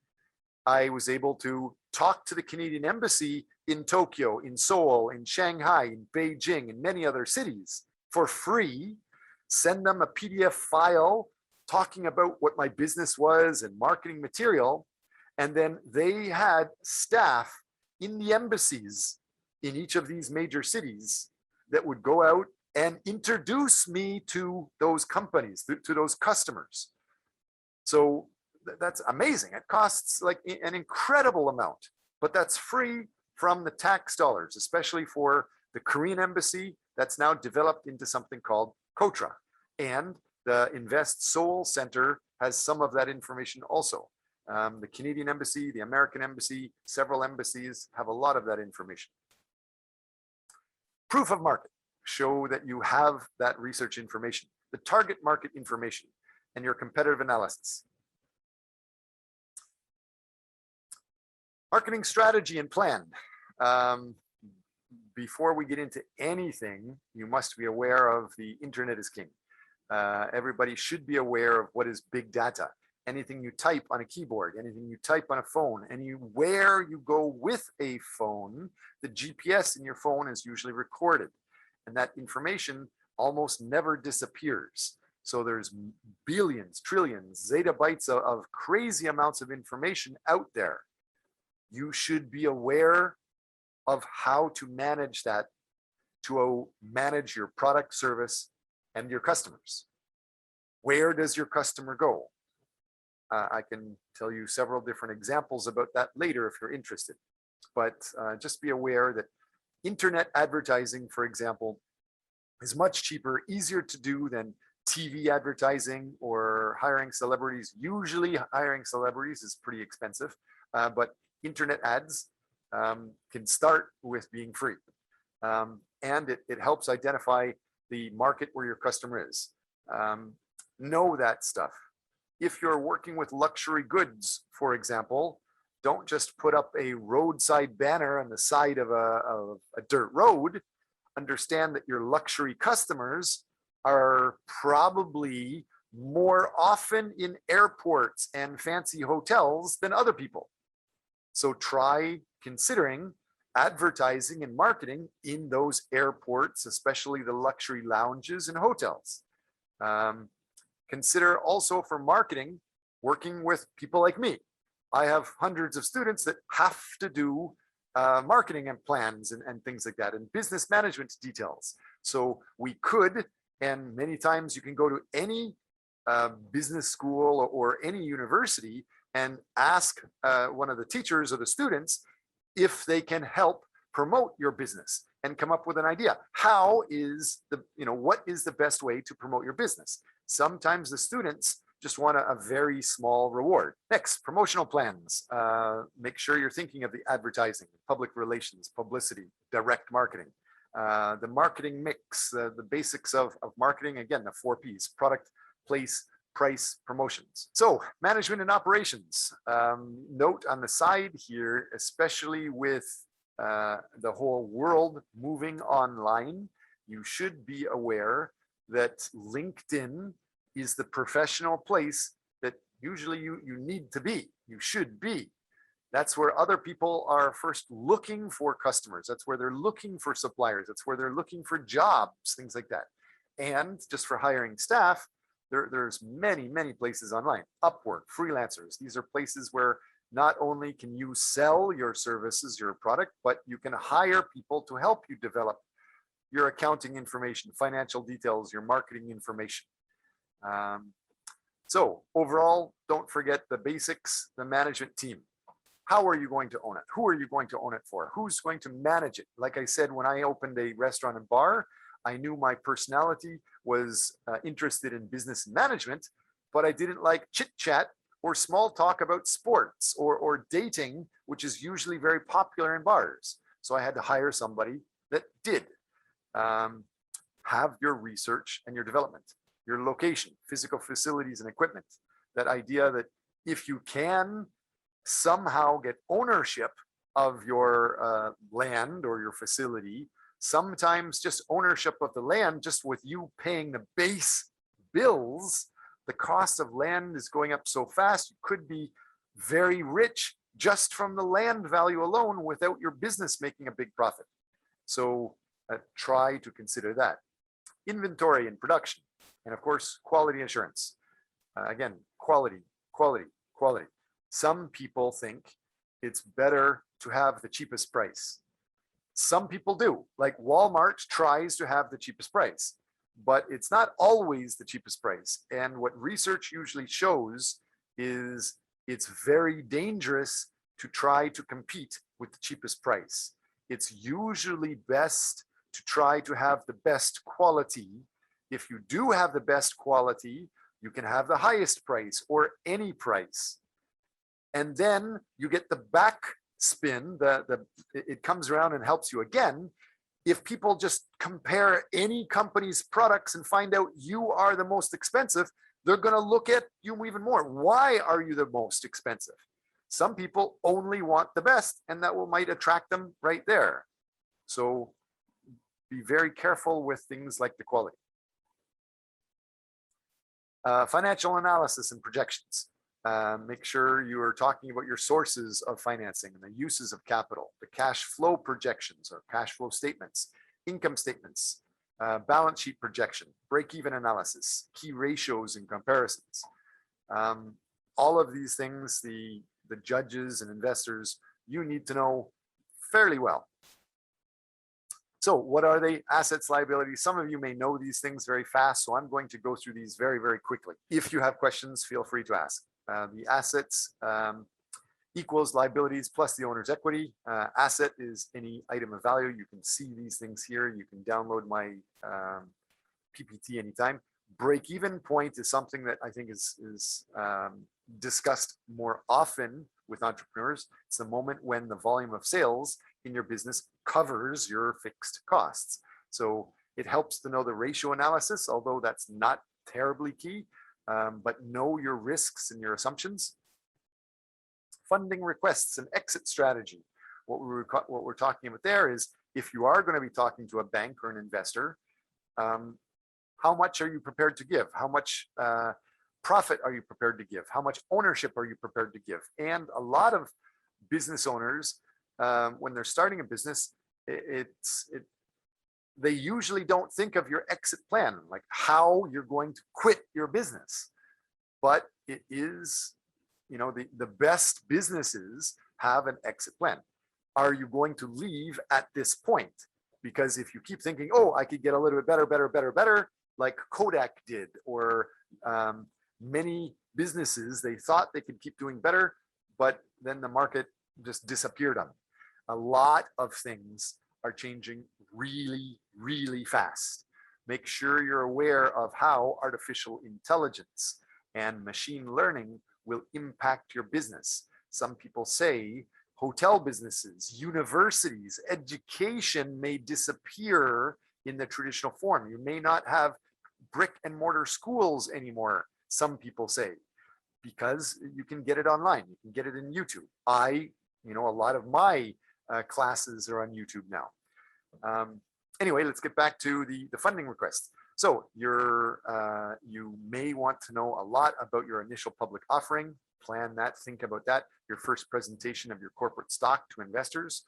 I was able to talk to the Canadian embassy in Tokyo, in Seoul, in Shanghai, in Beijing, and many other cities for free, send them a PDF file talking about what my business was and marketing material. And then they had staff in the embassies in each of these major cities that would go out and introduce me to those companies, to those customers. So that's amazing. It costs like an incredible amount, but that's free from the tax dollars, especially for the Korean embassy that's now developed into something called KOTRA. And the Invest Seoul Center has some of that information also. The Canadian embassy, the American embassy, several embassies have a lot of that information. Proof of market. Show that you have that research information, the target market information, and your competitive analysis. Marketing strategy and plan. Before we get into anything, you must be aware of the internet is king. Everybody should be aware of what is big data. Anything you type on a keyboard, anything you type on a phone, anywhere you go with a phone, the GPS in your phone is usually recorded. And that information almost never disappears. So there's billions, trillions, zettabytes of crazy amounts of information out there. You should be aware of how to manage that, to manage your product, service, and your customers. Where does your customer go? I can tell you several different examples about that later if you're interested. But just be aware that internet advertising, for example, is much cheaper, easier to do than TV advertising or hiring celebrities. Usually hiring celebrities is pretty expensive, but internet ads can start with being free. And it helps identify the market where your customer is. Know that stuff. If you're working with luxury goods, for example, don't just put up a roadside banner on the side of a dirt road. Understand that your luxury customers are probably more often in airports and fancy hotels than other people. So try considering advertising and marketing in those airports, especially the luxury lounges and hotels. Consider also for marketing, working with people like me. I have hundreds of students that have to do marketing and plans and things like that, and business management details. So we could, and many times you can go to any business school or any university and ask one of the teachers or the students if they can help promote your business and come up with an idea. How is what is the best way to promote your business? Sometimes the students just want a very small reward. Next, promotional plans. Make sure you're thinking of the advertising, public relations, publicity, direct marketing, the marketing mix, the basics of marketing. Again, the 4 Ps: product, place, price, promotions. So management and operations. Note on the side here, especially with the whole world moving online, you should be aware that LinkedIn is the professional place that usually you need to be, you should be. That's where other people are first looking for customers. That's where they're looking for suppliers. That's where they're looking for jobs, things like that. And just for hiring staff, there's many places online. Upwork, freelancers. These are places where not only can you sell your services, your product, but you can hire people to help you develop your accounting information, financial details, your marketing information. So overall, don't forget the basics, the management team. How are you going to own it? Who are you going to own it for? Who's going to manage it? Like I said, when I opened a restaurant and bar, I knew my personality was interested in business and management, but I didn't like chit chat or small talk about sports or dating, which is usually very popular in bars. So I had to hire somebody that did. Have your research and your development, your location, physical facilities and equipment. That idea that if you can somehow get ownership of your land or your facility, sometimes just ownership of the land, just with you paying the base bills, the cost of land is going up so fast, you could be very rich just from the land value alone without your business making a big profit. So try to consider that. Inventory and production, and of course, quality assurance. Again, quality. Some people think it's better to have the cheapest price. Some people do, like Walmart tries to have the cheapest price, but it's not always the cheapest price. And what research usually shows is it's very dangerous to try to compete with the cheapest price. It's usually best to try to have the best quality. If you do have the best quality, you can have the highest price or any price. And then you get the back spin, it comes around and helps you again. If people just compare any company's products and find out you are the most expensive, they're going to look at you even more. Why are you the most expensive? Some people only want the best, and that might attract them right there. So be very careful with things like the quality. Financial analysis and projections. Make sure you are talking about your sources of financing and the uses of capital, the cash flow projections or cash flow statements, income statements, balance sheet projection, break-even analysis, key ratios and comparisons. All of these things, the judges and investors, you need to know fairly well. So what are they? Assets, liabilities. Some of you may know these things very fast, so I'm going to go through these very quickly. If you have questions, feel free to ask. The assets equals liabilities plus the owner's equity. Asset is any item of value. You can see these things here. You can download my PPT anytime. Break-even point is something that I think is discussed more often with entrepreneurs. It's the moment when the volume of sales in your business covers your fixed costs. So it helps to know the ratio analysis, although that's not terribly key, but know your risks and your assumptions. Funding requests and exit strategy. What we're talking about there is, if you are going to be talking to a bank or an investor, how much are you prepared to give? How much profit are you prepared to give? How much ownership are you prepared to give? And a lot of business owners, when they're starting a business, they usually don't think of your exit plan, like how you're going to quit your business. But it is, the best businesses have an exit plan. Are you going to leave at this point? Because if you keep thinking, oh, I could get a little bit better, like Kodak did, or many businesses, they thought they could keep doing better, but then the market just disappeared on them. A lot of things are changing really fast. Make sure you're aware of how artificial intelligence and machine learning will impact your business. Some people say hotel businesses, universities, education may disappear in the traditional form. You may not have brick and mortar schools anymore, some people say, because you can get it online. You can get it in YouTube. A lot of my classes are on YouTube now. Anyway, let's get back to the funding request. So you may want to know a lot about your initial public offering. plan that, think about that. Your first presentation of your corporate stock to investors,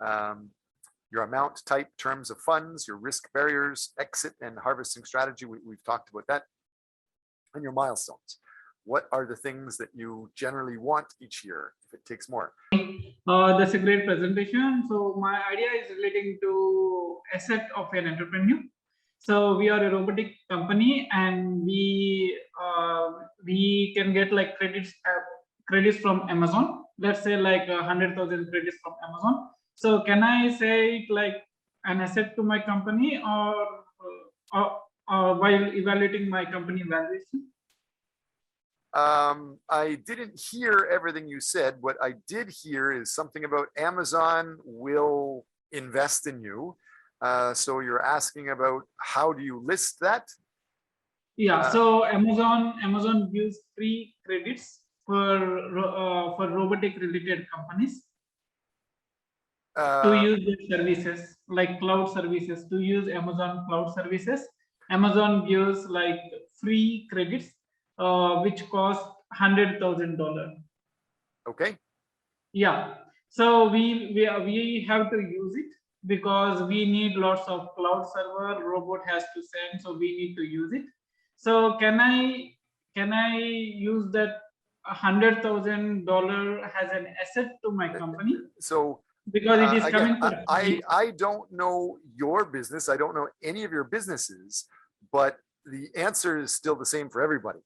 your amount, type, terms of funds, your risk barriers, exit and harvesting strategy. We've talked about that. And your milestones. What are the things that you generally want each year if it takes more? That's a great presentation. So my idea is relating to asset of an entrepreneur. So we are a robotic company, and we can get like credits from Amazon. Let's say like 100,000 credits from Amazon. So can I say it like an asset to my company, or while evaluating my company valuation? I didn't hear everything you said. What I did hear is something about Amazon will invest in you. So you're asking about how do you list that? Yeah, so Amazon gives free credits for robotic related companies to use their services, like cloud services. To use Amazon cloud services, Amazon gives like free credits, which cost $100,000. Okay. Yeah, so we have to use it because we need lots of cloud server. Robot has to send, so we need to use it. So can I use that $100,000 as an asset to my company? So because it is again, coming. I don't know your business. I don't know any of your businesses, but the answer is still the same for everybody.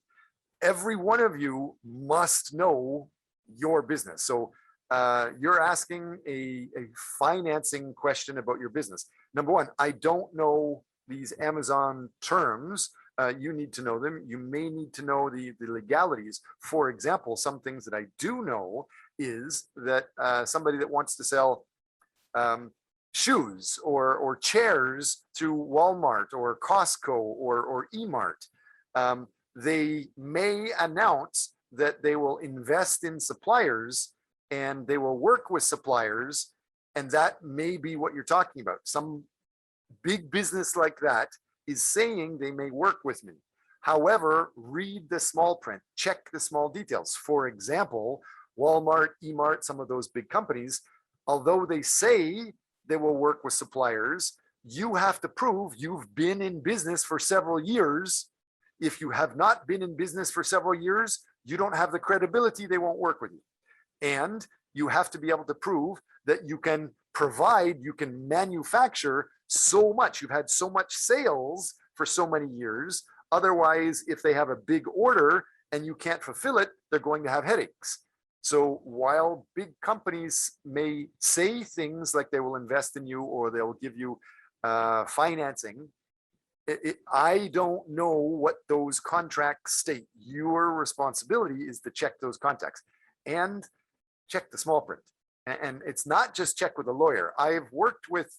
Every one of you must know your business. So you're asking a financing question about your business. Number one, I don't know these Amazon terms. You need to know them. You may need to know the legalities. For example, some things that I do know is that somebody that wants to sell shoes or chairs to Walmart or Costco or eMart, they may announce that they will invest in suppliers and they will work with suppliers, and that may be what you're talking about. Some big business like that is saying they may work with me. However, read the small print, check the small details. For example, Walmart, eMart, some of those big companies, although they say they will work with suppliers, you have to prove you've been in business for several years. If you have not been in business for several years, you don't have the credibility, they won't work with you. And you have to be able to prove that you can provide, you can manufacture so much, you've had so much sales for so many years. Otherwise, if they have a big order and you can't fulfill it, they're going to have headaches. So while big companies may say things like they will invest in you or they'll give you financing, I don't know what those contracts state. Your responsibility is to check those contracts and check the small print. And it's not just check with a lawyer. I've worked with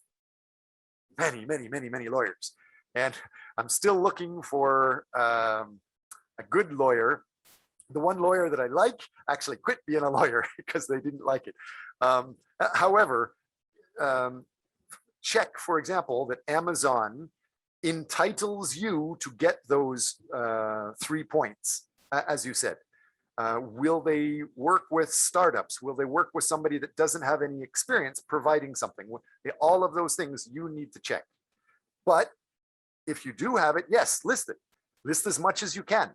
many lawyers, and I'm still looking for a good lawyer. The one lawyer that I like actually quit being a lawyer because they didn't like it. However, check, for example, that Amazon entitles you to get those 3 points, as you said. Will they work with startups? Will they work with somebody that doesn't have any experience providing something? All of those things you need to check. But if you do have it, yes, list it. List as much as you can.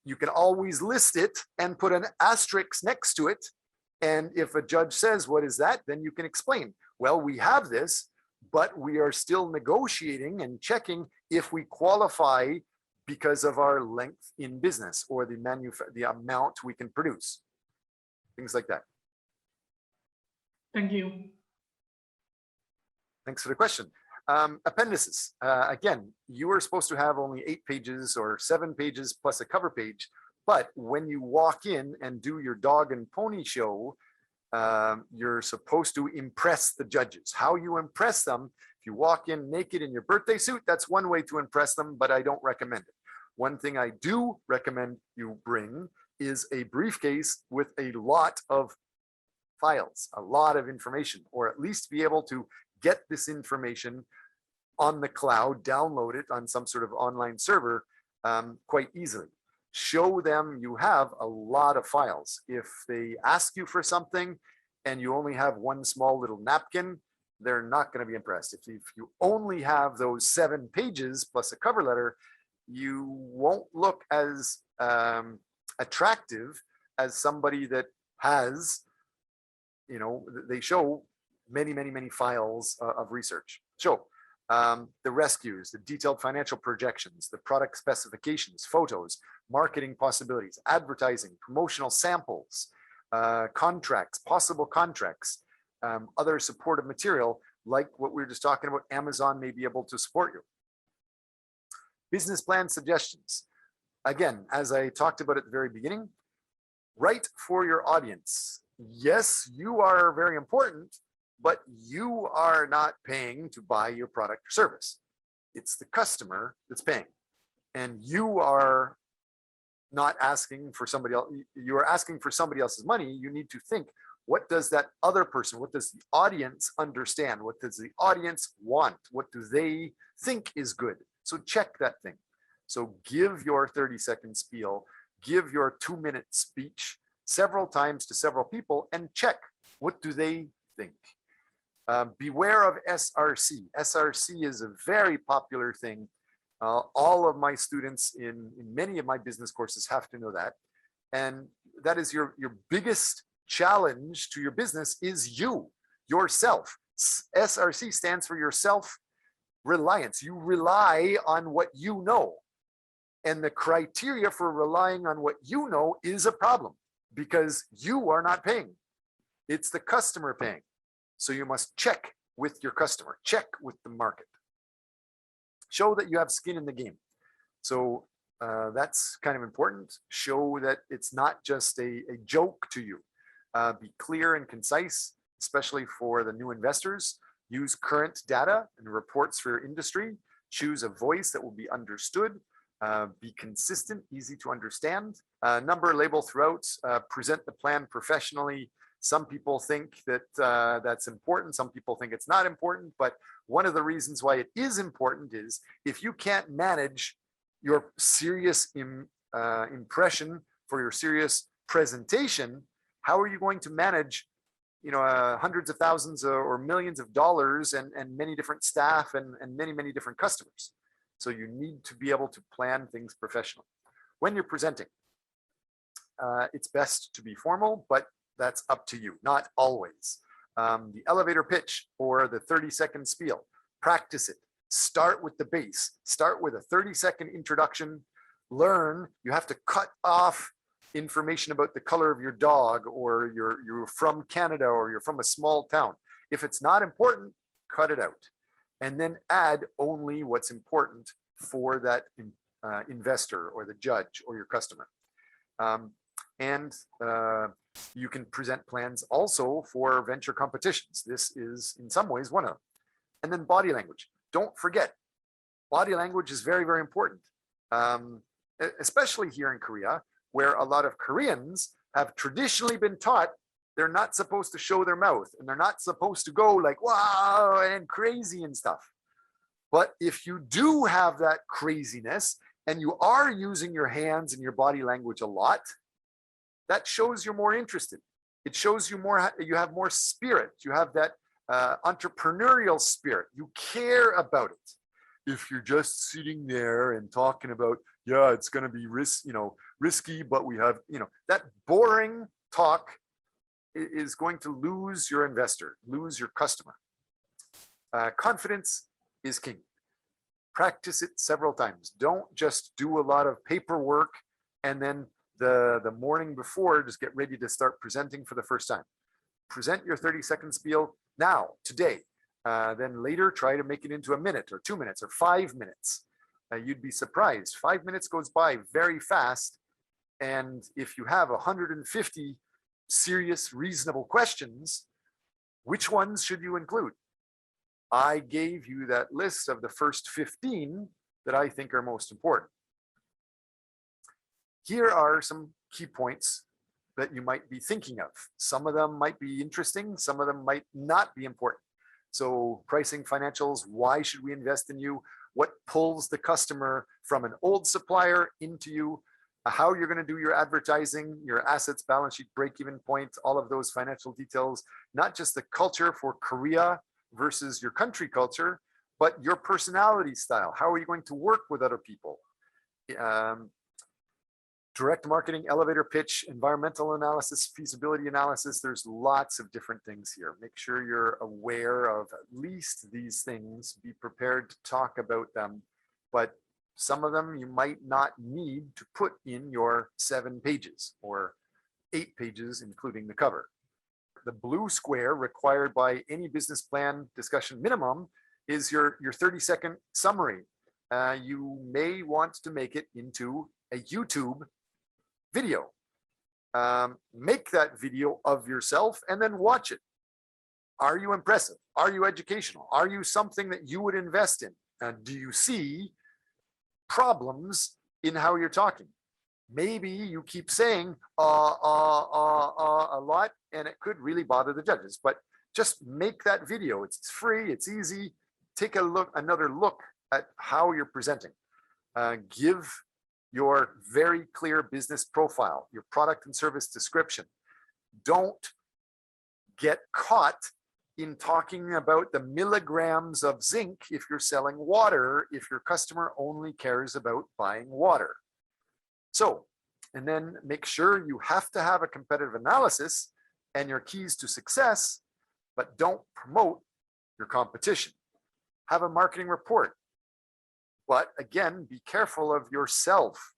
You can always list it and put an asterisk next to it. And if a judge says, what is that? Then you can explain, well, we have this, but we are still negotiating and checking if we qualify because of our length in business or the amount we can produce. Things like that. Thank you. Thanks for the question. Appendices. Again, you are supposed to have only 8 pages or 7 pages plus a cover page. But when you walk in and do your dog and pony show, you're supposed to impress the judges. How you impress them, if you walk in naked in your birthday suit, that's one way to impress them, but I don't recommend it. One thing I do recommend you bring is a briefcase with a lot of files, a lot of information, or at least be able to get this information on the cloud, download it on some sort of online server quite easily. show them you have a lot of files. If they ask you for something and you only have one small little napkin, they're not going to be impressed. If you only have those 7 pages plus a cover letter, you won't look as attractive as somebody that has, they show many files of research. Show the rescues, the detailed financial projections, the product specifications, photos, marketing possibilities, advertising, promotional samples, contracts, possible contracts, other supportive material, like what we were just talking about, Amazon may be able to support you. Business plan suggestions. Again, as I talked about at the very beginning, write for your audience. Yes, you are very important, but you are not paying to buy your product or service. It's the customer that's paying. And you are not asking for somebody else. You are asking for somebody else's money. You need to think, what does that other person, what does the audience understand? What does the audience want? What do they think is good? So check that thing. So give your 30-second spiel, give your 2-minute speech several times to several people and check, what do they think? Beware of SRC. SRC is a very popular thing. All of my students in many of my business courses have to know that. And that is your biggest challenge to your business is you, yourself. SRC stands for your self-reliance. You rely on what you know. And the criteria for relying on what you know is a problem because you are not paying. It's the customer paying. So you must check with your customer, check with the market. Show that you have skin in the game. So that's kind of important. Show that it's not just a joke to you. Be clear and concise, especially for the new investors. Use current data and reports for your industry. Choose a voice that will be understood. Be consistent, easy to understand. Number label throughout. Present the plan professionally. Some people think that that's important. Some people think it's not important. But one of the reasons why it is important is if you can't manage your serious impression for your serious presentation, how are you going to manage, hundreds of thousands or millions of dollars and many different staff and many different customers? So you need to be able to plan things professionally. When you're presenting, it's best to be formal, but that's up to you, not always. The elevator pitch or the 30-second spiel, practice it. Start with the base. Start with a 30-second introduction. Learn. You have to cut off information about the color of your dog, or you're from Canada, or you're from a small town. If it's not important, cut it out. And then add only what's important for that investor or the judge or your customer. You can present plans also for venture competitions. This is in some ways one of them. And then body language. Don't forget, body language is very, very important, especially here in Korea, where a lot of Koreans have traditionally been taught they're not supposed to show their mouth and they're not supposed to go like, wow, and crazy and stuff. But if you do have that craziness and you are using your hands and your body language a lot, that shows you're more interested. It shows you more, you have more spirit. You have that entrepreneurial spirit. You care about it. If you're just sitting there and talking about, yeah, it's going to be risky, but we have, that boring talk is going to lose your investor, lose your customer. Confidence is king. Practice it several times. Don't just do a lot of paperwork and then the morning before just get ready to start presenting for the first time. Present your 30-second spiel now, today. Then later try to make it into a minute or 2 minutes or 5 minutes. You'd be surprised. 5 minutes goes by very fast. And if you have 150 serious, reasonable questions, which ones should you include? I gave you that list of the first 15 that I think are most important. Here are some key points that you might be thinking of. Some of them might be interesting, some of them might not be important. So pricing, financials, why should we invest in you? What pulls the customer from an old supplier into you? how you're going to do your advertising, your assets, balance sheet, break-even point, all of those financial details, not just the culture for Korea versus your country culture, but your personality style. How are you going to work with other people? Direct marketing, elevator pitch, environmental analysis, feasibility analysis. There's lots of different things here. Make sure you're aware of at least these things. Be prepared to talk about them, but some of them you might not need to put in your 7 pages or 8 pages, including the cover. The blue square required by any business plan discussion minimum is your 30-second summary. You may want to make it into a YouTube video. Make that video of yourself and then watch it. Are you impressive? Are you educational? Are you something that you would invest in? Do you see problems in how you're talking? Maybe you keep saying a lot and it could really bother the judges, but just make that video. It's free, it's easy. Take another look at how you're presenting. Give your very clear business profile, your product and service description. Don't get caught in talking about the milligrams of zinc if you're selling water, if your customer only cares about buying water. So, and then make sure you have to have a competitive analysis and your keys to success, but don't promote your competition. Have a marketing report. But again, be careful of yourself.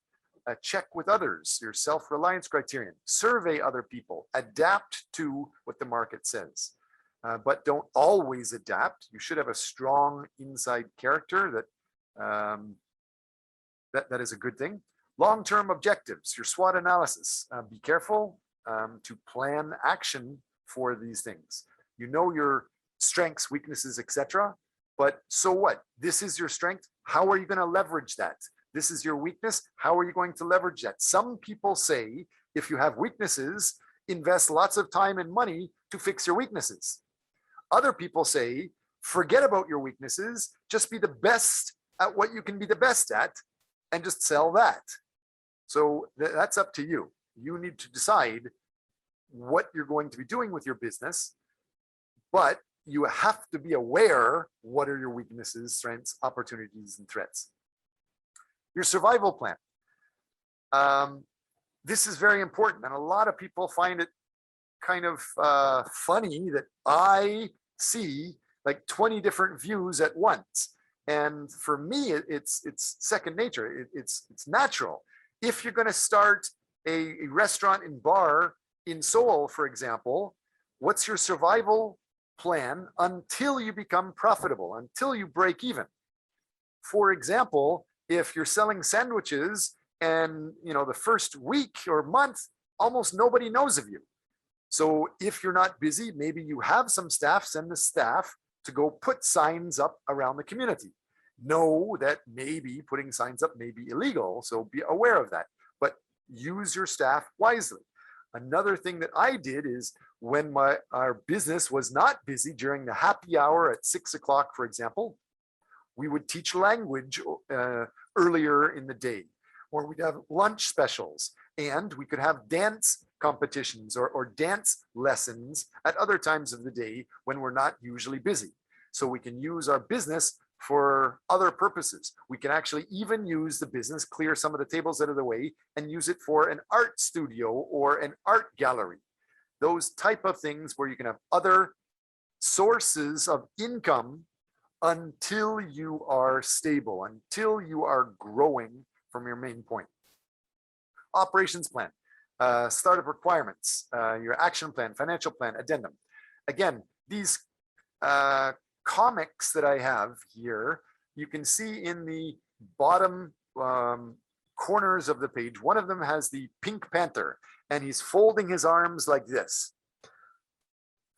Check with others, your self-reliance criterion. Survey other people. Adapt to what the market says. But don't always adapt. You should have a strong inside character that is a good thing. Long-term objectives, your SWOT analysis. Be careful to plan action for these things. You know your strengths, weaknesses, etc. But so what? This is your strength. How are you going to leverage that? This is your weakness. How are you going to leverage that? Some people say, if you have weaknesses, invest lots of time and money to fix your weaknesses. Other people say, forget about your weaknesses, just be the best at what you can be the best at and just sell that. So that's up to you. You need to decide what you're going to be doing with your business, but you have to be aware what are your weaknesses, strengths, opportunities, and threats. Your survival plan. This is very important, and a lot of people find it kind of funny that I see like 20 different views at once. And for me, it's second nature. It's natural. If you're going to start a restaurant and bar in Seoul, for example, what's your survival plan until you become profitable, until you break even? For example, if you're selling sandwiches and the first week or month, almost nobody knows of you. So if you're not busy, maybe you have some staff, send the staff to go put signs up around the community. Know that maybe putting signs up may be illegal, so be aware of that, but use your staff wisely. Another thing that I did is when our business was not busy during the happy hour at 6 o'clock, for example, we would teach language earlier in the day, or we'd have lunch specials, and we could have dance competitions or dance lessons at other times of the day when we're not usually busy. So we can use our business for other purposes. We can actually even use the business, clear some of the tables out of the way, and use it for an art studio or an art gallery. Those type of things where you can have other sources of income until you are stable, until you are growing from your main point. Operations plan, startup requirements, your action plan, financial plan, addendum. Again, these comics that I have here, you can see in the bottom corners of the page, one of them has the Pink Panther, and he's folding his arms like this.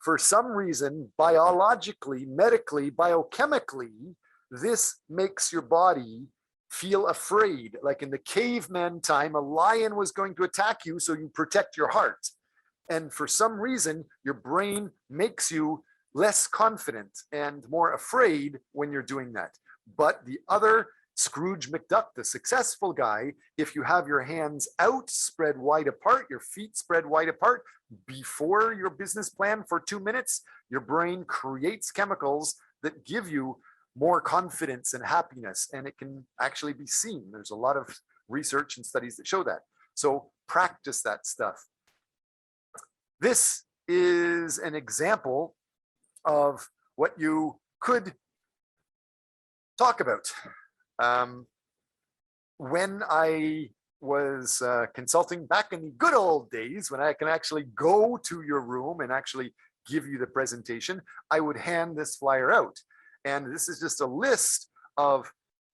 For some reason, biologically, medically, biochemically, this makes your body feel afraid. Like in the caveman time, a lion was going to attack you, so you protect your heart. And for some reason, your brain makes you less confident and more afraid when you're doing that. But the other Scrooge McDuck, the successful guy, if you have your hands out, spread wide apart, your feet spread wide apart before your business plan for 2 minutes, your brain creates chemicals that give you more confidence and happiness. And it can actually be seen. There's a lot of research and studies that show that. So practice that stuff. This is an example of what you could talk about. When I was consulting back in the good old days, when I can actually go to your room and actually give you the presentation, I would hand this flyer out. And this is just a list of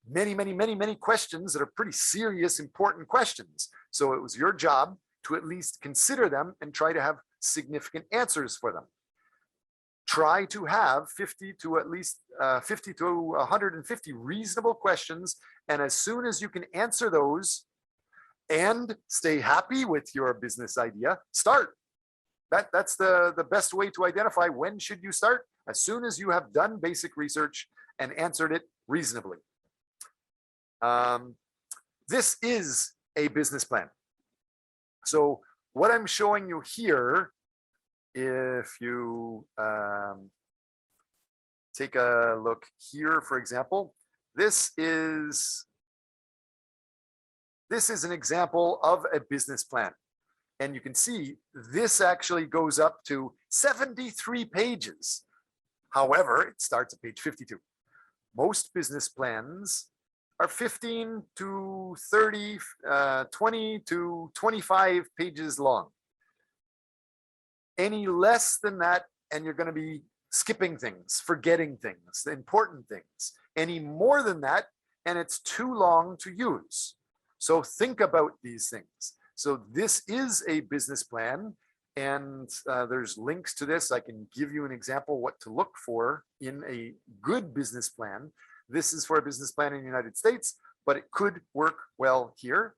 many, many, many, many questions that are pretty serious, important questions. So it was your job to at least consider them and try to have significant answers for them. Try to have 50 to at least 50 to 150 reasonable questions. And as soon as you can answer those and stay happy with your business idea, start. That's the best way to identify when should you start. As soon as you have done basic research and answered it reasonably. This is a business plan. So what I'm showing you here, if you take a look here, for example, this is an example of a business plan. And you can see this actually goes up to 73 pages. However, it starts at page 52. Most business plans are 15 to 30, 20 to 25 pages long. Any less than that, and you're going to be skipping things, forgetting things, the important things. Any more than that, and it's too long to use. So think about these things. So this is a business plan, and there's links to this. I can give you an example what to look for in a good business plan. This is for a business plan in the United States, but it could work well here.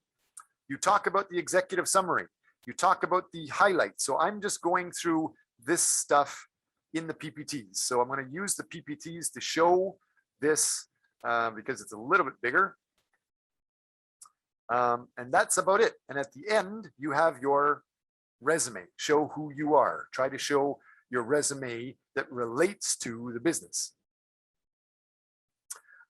You talk about the executive summary. You talk about the highlights. So I'm just going through this stuff in the PPTs. So I'm going to use the PPTs to show this because it's a little bit bigger. And that's about it. And at the end, you have your resume. Show who you are. Try to show your resume that relates to the business.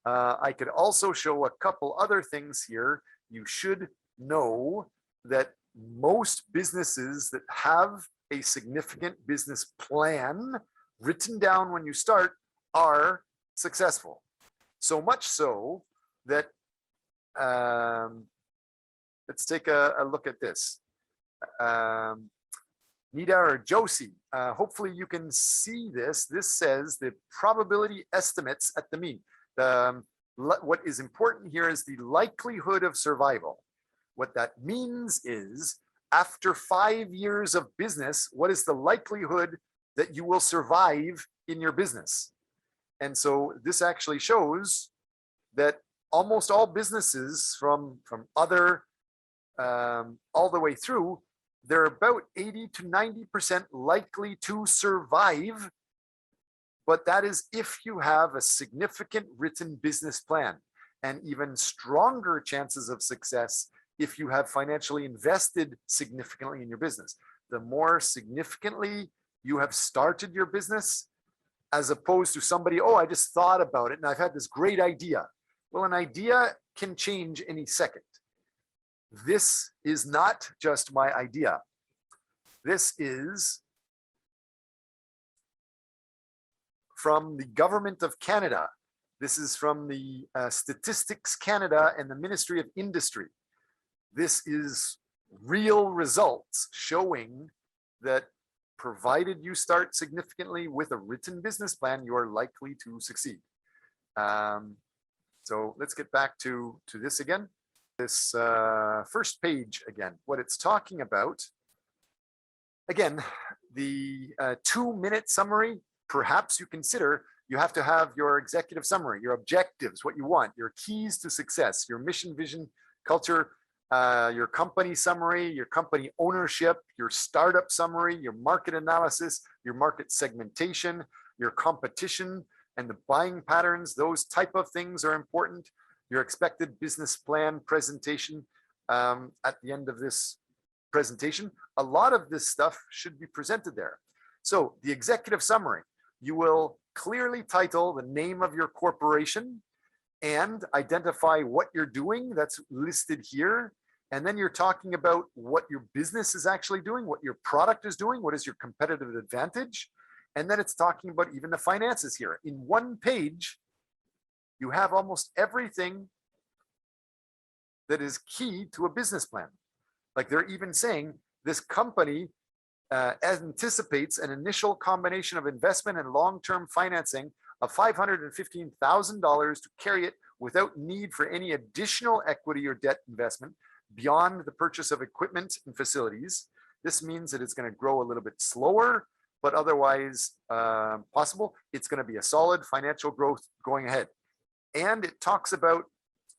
I could also show a couple other things here. You should know that most businesses that have a significant business plan written down when you start are successful. So much so that let's take a look at this. Nida or Josie, hopefully you can see this. This says the probability estimates at the mean. What is important here is the likelihood of survival. What that means is after 5 years of business, what is the likelihood that you will survive in your business? And so this actually shows that almost all businesses from other all the way through, they're about 80 to 90% likely to survive. But that is if you have a significant written business plan, and even stronger chances of success if you have financially invested significantly in your business. The more significantly you have started your business, as opposed to somebody, oh, I just thought about it and I've had this great idea. Well, an idea can change any second. This is not just my idea. This is from the Government of Canada. This is from the Statistics Canada and the Ministry of Industry. This is real results showing that provided you start significantly with a written business plan, you are likely to succeed. So let's get back to this again. This first page again, what it's talking about. Again, the 2-minute summary, perhaps you consider you have to have your executive summary, your objectives, what you want, your keys to success, your mission, vision, culture, your company summary, your company ownership, your startup summary, your market analysis, your market segmentation, your competition and the buying patterns. Those type of things are important. your expected business plan presentation at the end of this presentation. A lot of this stuff should be presented there. So the executive summary, you will clearly title the name of your corporation and identify what you're doing that's listed here. And then you're talking about what your business is actually doing, what your product is doing, what is your competitive advantage. And then it's talking about even the finances here. In one page, you have almost everything that is key to a business plan. Like they're even saying this company anticipates an initial combination of investment and long-term financing of $515,000 to carry it without need for any additional equity or debt investment beyond the purchase of equipment and facilities. This means that it's going to grow a little bit slower, but otherwise possible. It's going to be a solid financial growth going ahead. And it talks about,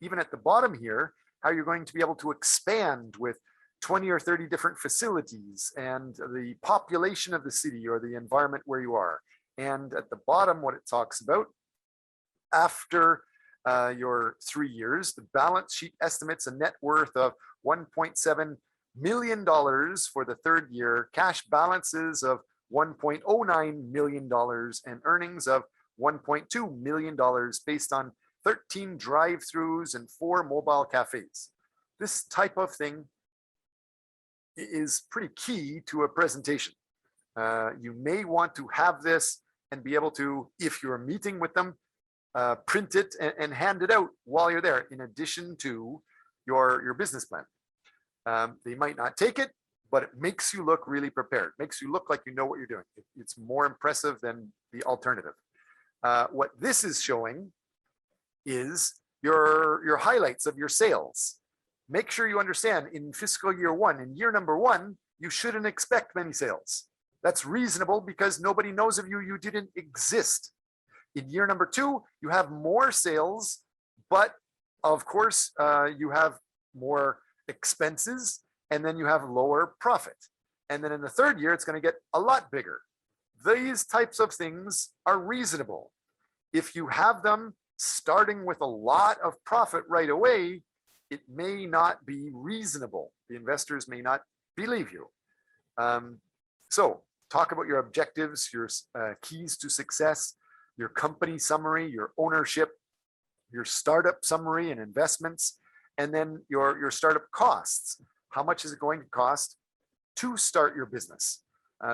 even at the bottom here, how you're going to be able to expand with 20 or 30 different facilities and the population of the city or the environment where you are. And at the bottom, what it talks about, after your 3 years, the balance sheet estimates a net worth of $1.7 million for the third year, cash balances of $1.09 million, and earnings of $1.2 million based on 13 drive-throughs and 4 mobile cafes. This type of thing is pretty key to a presentation. You may want to have this and be able to, if you're meeting with them, print it and hand it out while you're there, in addition to your business plan. They might not take it, but it makes you look really prepared, makes you look like you know what you're doing. It's more impressive than the alternative. What this is showing is your highlights of your sales. Make sure you understand in fiscal year 1, in year number 1, you shouldn't expect many sales. That's reasonable because nobody knows of you, you didn't exist. In year number 2, you have more sales, but of course you have more expenses, and then you have lower profit. And then in the third year, it's going to get a lot bigger. These types of things are reasonable. If you have them starting with a lot of profit right away, it may not be reasonable. The investors may not believe you. So talk about your objectives, your keys to success, your company summary, your ownership, your startup summary and investments, and then your startup costs. How much is it going to cost to start your business?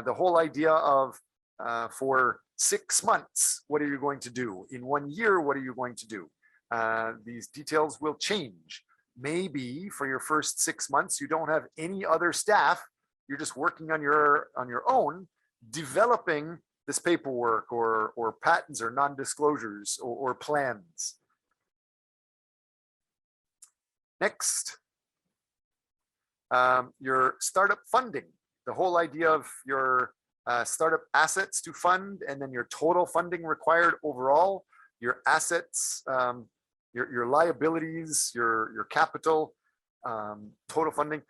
The whole idea of for 6 months, what are you going to do? In 1 year, what are you going to do? These details will change. Maybe for your first 6 months, you don't have any other staff. You're just working on your own, developing this paperwork or patents or non-disclosures or plans. Next, your startup funding. The whole idea of your startup assets to fund, and then your total funding required overall, your assets, your liabilities, your capital, total funding.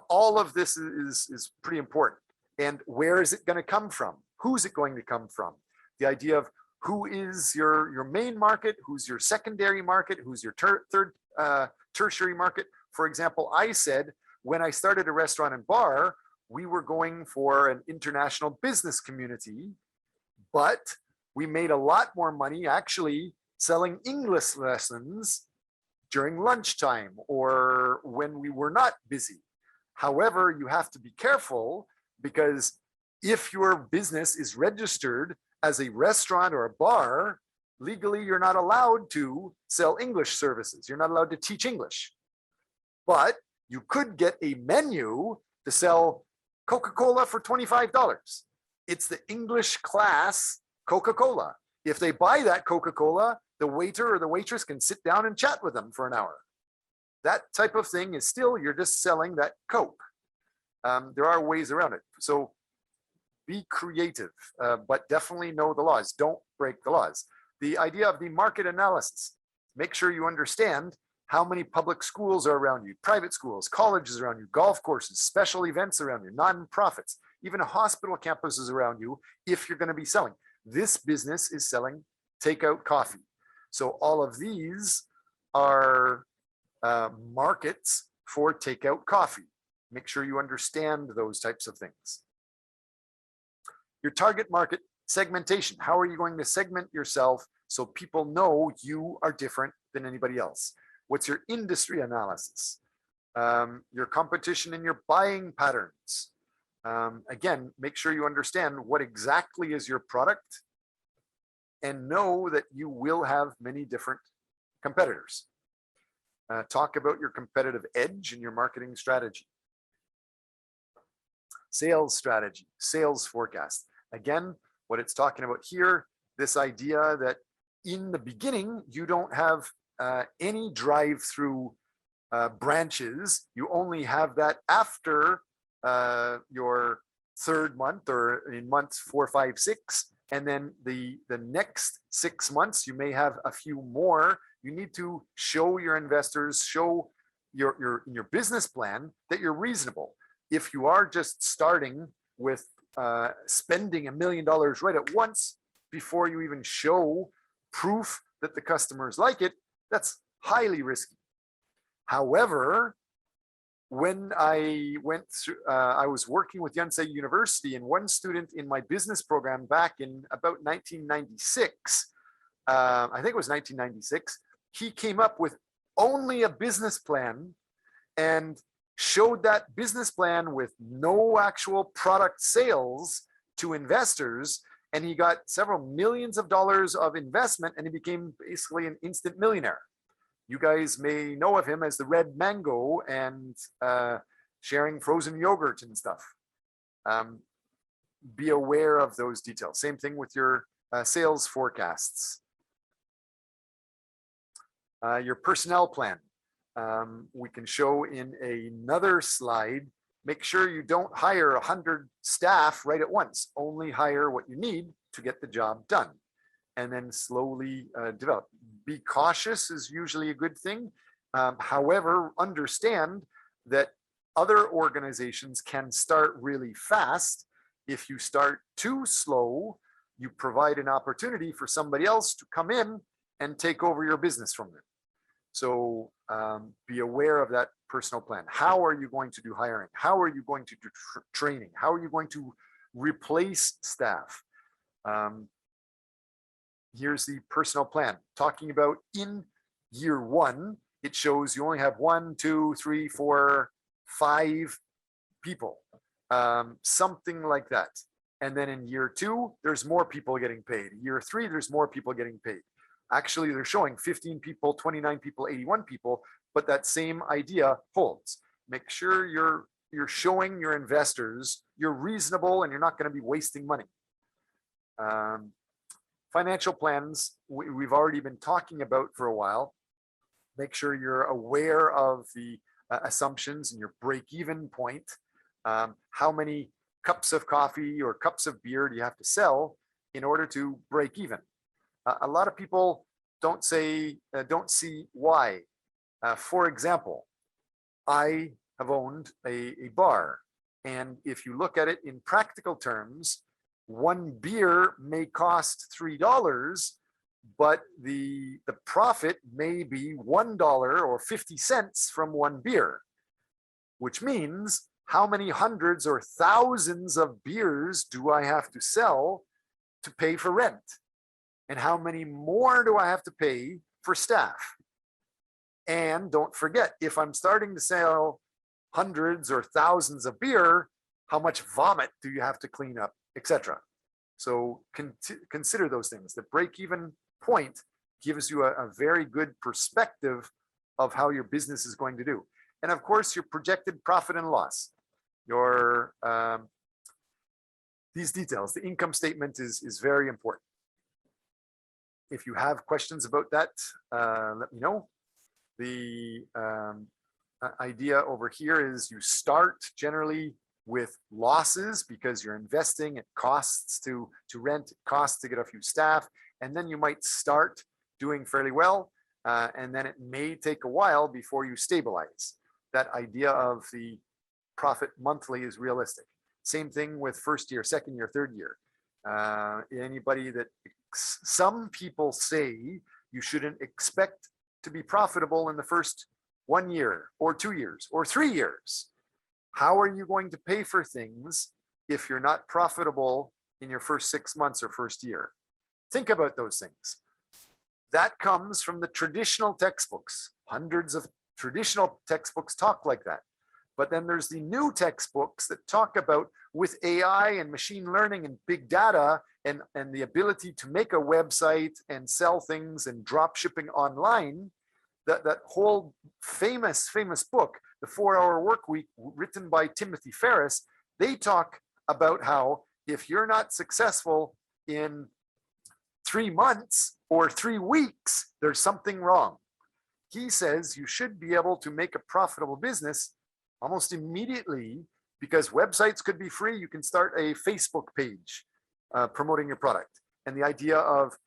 All of this is pretty important. And where is it going to come from? Who's it going to come from? The idea of who is your main market, who's your secondary market, who's your tertiary market. For example, I said when I started a restaurant and bar, we were going for an international business community, but we made a lot more money actually selling English lessons during lunchtime or when we were not busy. However, you have to be careful because if your business is registered as a restaurant or a bar, legally you're not allowed to sell English services. You're not allowed to teach English. But you could get a menu to sell Coca-Cola for $25. It's the English class Coca-Cola. If they buy that Coca-Cola, the waiter or the waitress can sit down and chat with them for an hour. That type of thing is still, you're just selling that Coke. There are ways around it. So be creative, but definitely know the laws. Don't break the laws. The idea of the market analysis. Make sure you understand how many public schools are around you, private schools, colleges around you, golf courses, special events around you, non-profits, even a hospital campuses around you if you're going to be selling. This business is selling takeout coffee. So all of these are markets for takeout coffee. Make sure you understand those types of things. Your target market segmentation. How are you going to segment yourself so people know you are different than anybody else? What's your industry analysis? Your competition and your buying patterns. Again, make sure you understand what exactly is your product and know that you will have many different competitors. Talk about your competitive edge and your marketing strategy. Sales strategy, sales forecast. Again, what it's talking about here, this idea that in the beginning, you don't have any drive-through branches. You only have that after your third month or in months 4, 5, 6. And then the next 6 months, you may have a few more. You need to show your investors, show your business plan that you're reasonable. If you are just starting with spending $1 million right at once before you even show proof that the customers like it, that's highly risky. However, when I went through, I was working with Yonsei University, and one student in my business program back in about 1996, I think it was 1996, he came up with only a business plan and showed that business plan with no actual product sales to investors. And he got several millions of dollars of investment, and he became basically an instant millionaire. You guys may know of him as the Red Mango and sharing frozen yogurt and stuff. Be aware of those details. Same thing with your sales forecasts. Your personnel plan. We can show in another slide. Make sure you don't hire 100 staff right at once. Only hire what you need to get the job done, and then slowly develop. Be cautious is usually a good thing. However, understand that other organizations can start really fast. If you start too slow, you provide an opportunity for somebody else to come in and take over your business from them. So be aware of that personal plan. How are you going to do hiring? How are you going to do training? How are you going to replace staff? Here's the personal plan. Talking about in year 1, it shows you only have 1, 2, 3, 4, 5 people, something like that. And then in year 2, there's more people getting paid. Year 3, there's more people getting paid. Actually, they're showing 15 people, 29 people, 81 people, but that same idea holds. Make sure you're showing your investors you're reasonable and you're not going to be wasting money. Financial plans, we've already been talking about for a while. Make sure you're aware of the assumptions and your break-even point. How many cups of coffee or cups of beer do you have to sell in order to break even? A lot of people don't see why. For example, I have owned a bar, and if you look at it in practical terms, one beer may cost $3, but the profit may be $1 or 50 cents from one beer, which means how many hundreds or thousands of beers do I have to sell to pay for rent? And how many more do I have to pay for staff? And don't forget, if I'm starting to sell hundreds or thousands of beer, how much vomit do you have to clean up, etc. So consider those things. The break-even point gives you a very good perspective of how your business is going to do. And of course, your projected profit and loss. Your these details, the income statement is very important. If you have questions about that, let me know. The idea over here is you start generally with losses because you're investing. It costs to rent, it costs to get a few staff, and then you might start doing fairly well, and then it may take a while before you stabilize. That idea of the profit monthly is realistic. Same thing with first year, second year, third year. Anybody that some people say you shouldn't expect to be profitable in the first 1 year or 2 years or 3 years. How are you going to pay for things if you're not profitable in your first 6 months or first year? Think about those things. That comes from the traditional textbooks. Hundreds of traditional textbooks talk like that. But then there's the new textbooks that talk about, with AI and machine learning and big data and the ability to make a website and sell things and drop shipping online, that whole famous book, The 4-Hour Workweek, written by Timothy Ferriss, they talk about how if you're not successful in 3 months or 3 weeks, there's something wrong. He says you should be able to make a profitable business almost immediately, because websites could be free. You can start a Facebook page promoting your product. And the idea of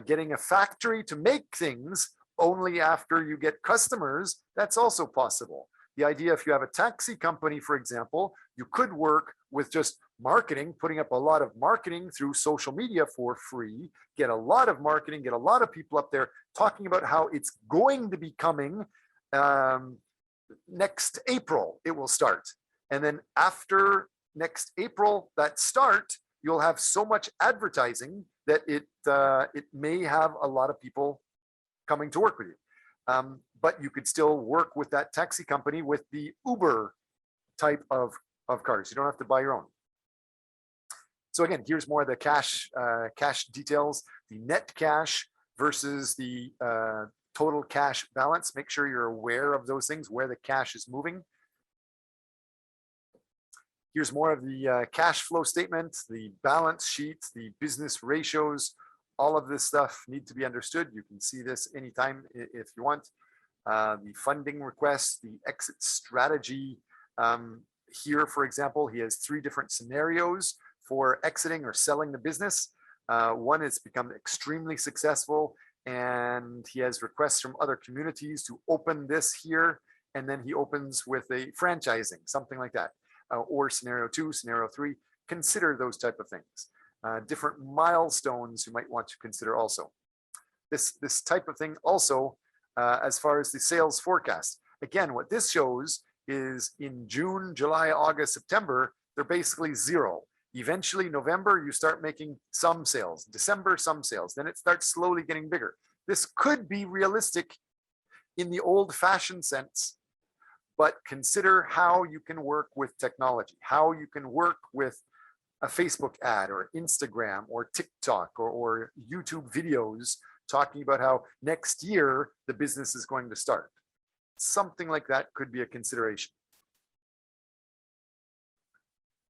getting a factory to make things only after you get customers, that's also possible. The idea, if you have a taxi company, for example, you could work with just marketing, putting up a lot of marketing through social media for free, get a lot of marketing, get a lot of people up there talking about how it's going to be coming. Next April, it will start. And then after next April, that start, you'll have so much advertising that it may have a lot of people coming to work with you. But you could still work with that taxi company with the Uber type of cars. You don't have to buy your own. So again, here's more of the cash details, the net cash versus the total cash balance. Make sure you're aware of those things, where the cash is moving. Here's more of the cash flow statement, the balance sheet, the business ratios. All of this stuff need to be understood. You can see this anytime if you want. The funding requests, the exit strategy. Here, for example, he has 3 different scenarios for exiting or selling the business. One has become extremely successful, and he has requests from other communities to open this here, and then he opens with a franchising, something like that. Or scenario 2, scenario 3, consider those type of things. Different milestones you might want to consider also. This type of thing also, as far as the sales forecast. Again, what this shows is in June, July, August, September, they're basically zero. Eventually, November, you start making some sales. December, some sales. Then it starts slowly getting bigger. This could be realistic in the old-fashioned sense, but consider how you can work with technology, how you can work with a Facebook ad or Instagram or TikTok or YouTube videos talking about how next year the business is going to start. Something like that could be a consideration.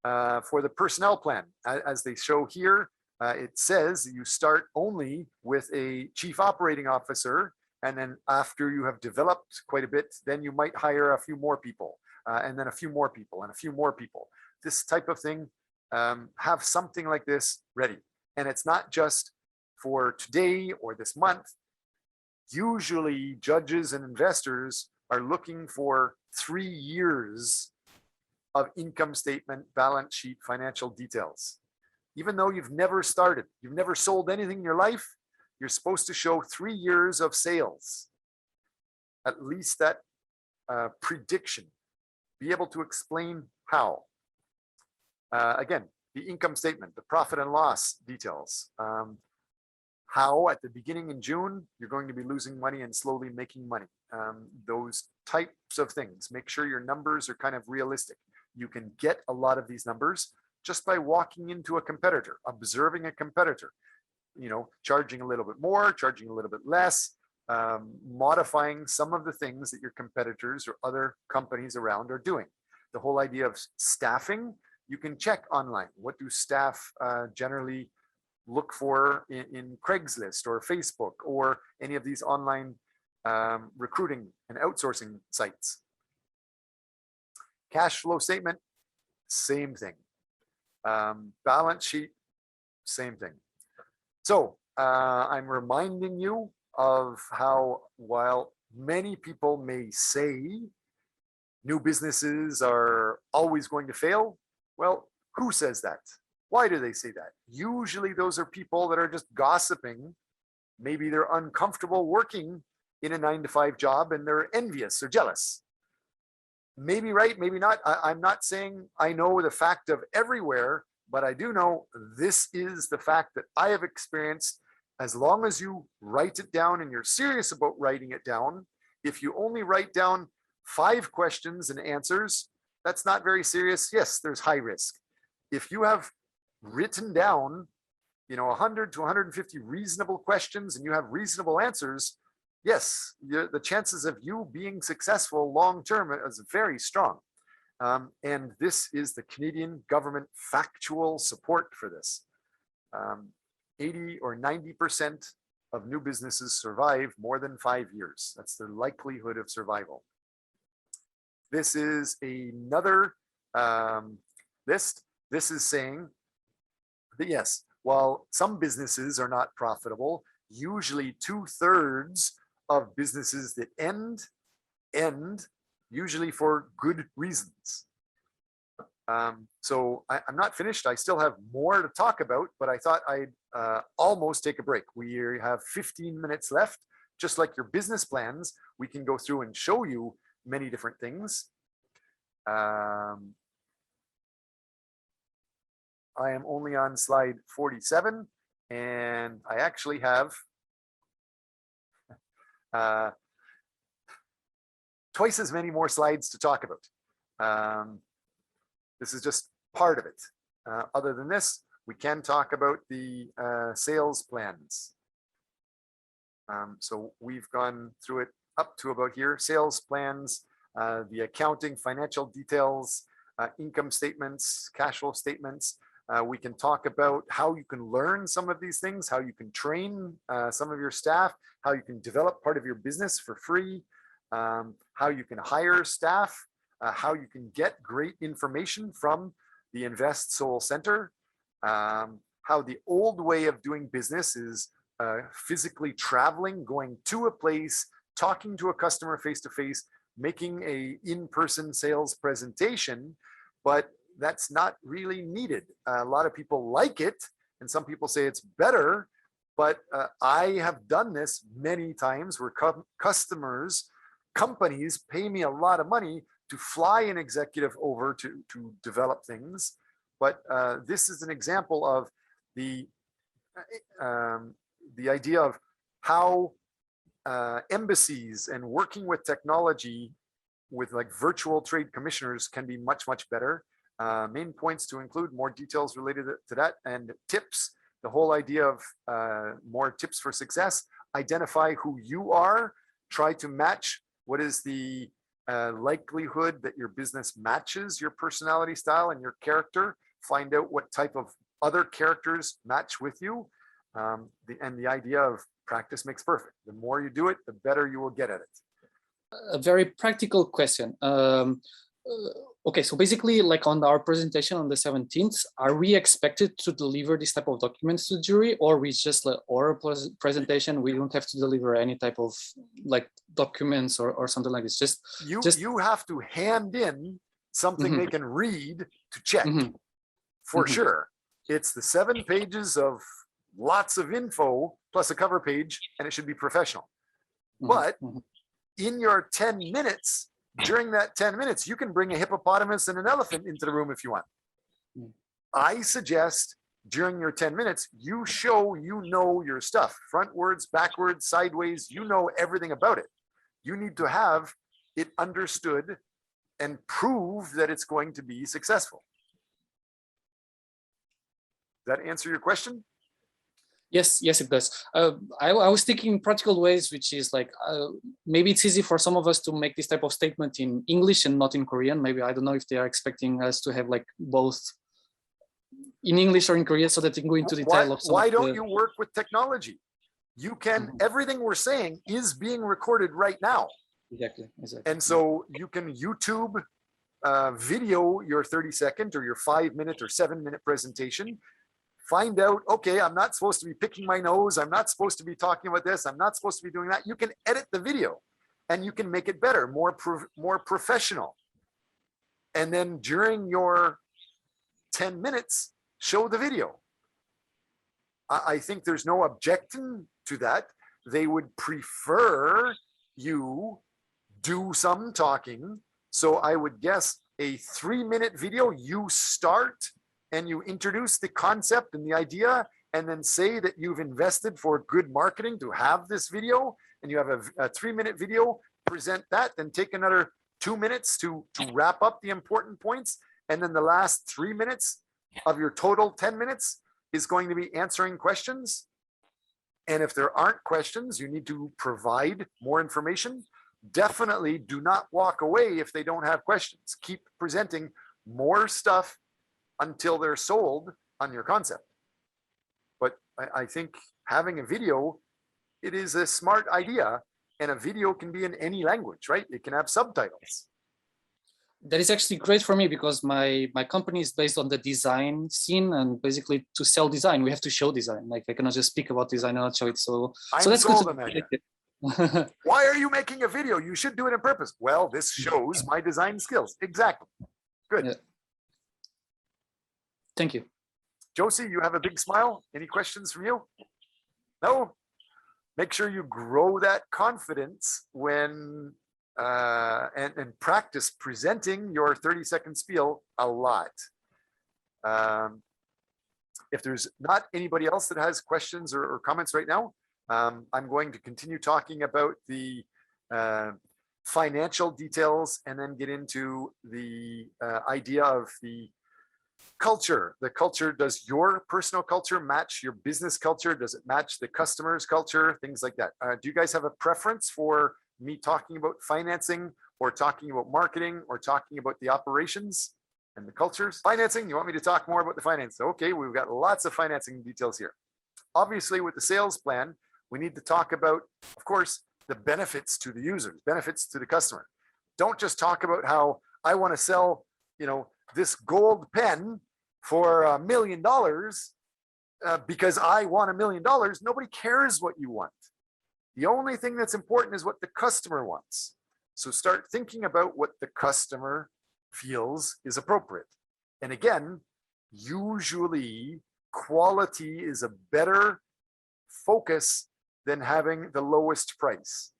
For the personnel plan, as they show here, it says you start only with a chief operating officer, and then after you have developed quite a bit, then you might hire a few more people, and then a few more people, and a few more people. This type of thing, have something like this ready. And it's not just for today or this month. Usually judges and investors are looking for 3 years of income statement, balance sheet, financial details. Even though you've never started, you've never sold anything in your life, you're supposed to show 3 years of sales. At least that prediction. Be able to explain how. Again, the income statement, the profit and loss details. How at the beginning in June, you're going to be losing money and slowly making money. Those types of things. Make sure your numbers are kind of realistic. You can get a lot of these numbers just by walking into a competitor, observing a competitor, charging a little bit more, charging a little bit less, modifying some of the things that your competitors or other companies around are doing. The whole idea of staffing, you can check online. What do staff generally look for in Craigslist or Facebook or any of these online recruiting and outsourcing sites? Cash flow statement, same thing. Balance sheet, same thing. So I'm reminding you of how, while many people may say new businesses are always going to fail, well, who says that? Why do they say that? Usually those are people that are just gossiping. Maybe they're uncomfortable working in a 9-to-5 job and they're envious or jealous. Maybe right, maybe not. I'm not saying I know the fact of everywhere, but I do know this is the fact that I have experienced. As long as you write it down and you're serious about writing it down, if you only write down 5 questions and answers, that's not very serious. Yes, there's high risk. If you have written down, 100 to 150 reasonable questions and you have reasonable answers, yes, the chances of you being successful long-term is very strong. And this is the Canadian government factual support for this. 80 or 90% of new businesses survive more than 5 years. That's their likelihood of survival. This is another list. This is saying that yes, while some businesses are not profitable, usually 2/3 of businesses that end usually for good reasons. So I'm not finished. I still have more to talk about, but I thought I'd almost take a break. We have 15 minutes left. Just like your business plans, we can go through and show you many different things. I am only on slide 47, and I actually have twice as many more slides to talk about. This is just part of it. Other than this, we can talk about the sales plans. So we've gone through it up to about here. Sales plans, the accounting, financial details, income statements, cash flow statements. We can talk about how you can learn some of these things, how you can train some of your staff, how you can develop part of your business for free, how you can hire staff, how you can get great information from the Invest Soul Center, how the old way of doing business is physically traveling, going to a place, talking to a customer face-to-face, making a in-person sales presentation, but that's not really needed. A lot of people like it, and some people say it's better, but I have done this many times where companies pay me a lot of money to fly an executive over to develop things. But this is an example of the idea of how embassies and working with technology with like virtual trade commissioners can be much, much better. Main points to include more details related to that and tips. The whole idea of more tips for success. Identify who you are. Try to match what is the likelihood that your business matches your personality style and your character. Find out what type of other characters match with you. And the idea of practice makes perfect. The more you do it, the better you will get at it. A very practical question. Okay, so basically, like on our presentation on the 17th, are we expected to deliver this type of documents to the jury, or we just like oral presentation? We don't have to deliver any type of like documents or something like this. You have to hand in something they can read to check for sure. It's the 7 pages of lots of info plus a cover page, and it should be professional. But in your 10 minutes, during that 10 minutes, you can bring a hippopotamus and an elephant into the room if you want. I suggest during your 10 minutes, you show you know your stuff. Frontwards, backwards, sideways, you know everything about it. You need to have it understood and prove that it's going to be successful. Does that answer your question? Yes, it does. I was thinking practical ways, which is like, maybe it's easy for some of us to make this type of statement in English and not in Korean. Maybe, I don't know if they are expecting us to have like both in English or in Korean so that they can go into detail of some. Why don't you work with technology? You can, everything we're saying is being recorded right now. Exactly. And so you can YouTube video your 30-second or your 5-minute or 7-minute presentation. Find out, okay, I'm not supposed to be picking my nose. I'm not supposed to be talking about this. I'm not supposed to be doing that. You can edit the video and you can make it better, more professional. And then during your 10 minutes, show the video. I think there's no objection to that. They would prefer you do some talking. So I would guess a 3-minute video, you start and you introduce the concept and the idea, and then say that you've invested for good marketing to have this video, and you have a 3-minute video, present that, then take another 2 minutes to wrap up the important points. And then the last 3 minutes of your total 10 minutes is going to be answering questions. And if there aren't questions, you need to provide more information. Definitely do not walk away if they don't have questions. Keep presenting more stuff until they're sold on your concept. But I think having a video, it is a smart idea, and a video can be in any language, right? It can have subtitles. That is actually great for me because my company is based on the design scene, and basically to sell design, we have to show design. Like I cannot just speak about design and not show it. So that's sold good. on that. Why are you making a video? You should do it on purpose. Well, this shows my design skills. Exactly. Good. Yeah. Thank you. Josie, you have a big smile. Any questions from you? No? Make sure you grow that confidence when and practice presenting your 30-second spiel a lot. If there's not anybody else that has questions or comments right now, I'm going to continue talking about the financial details and then get into the idea of the culture. The culture, does your personal culture match your business culture? Does it match the customer's culture? Things like that. Do you guys have a preference for me talking about financing or talking about marketing or talking about the operations and the cultures? Financing, you want me to talk more about the finance? Okay, we've got lots of financing details here. Obviously, with the sales plan, we need to talk about, of course, the benefits to the users, benefits to the customer. Don't just talk about how I want to sell, this gold pen for $1 million because I want $1 million. Nobody cares what you want. The only thing that's important is what the customer wants. So start thinking about what the customer feels is appropriate. And again, usually quality is a better focus than having the lowest price.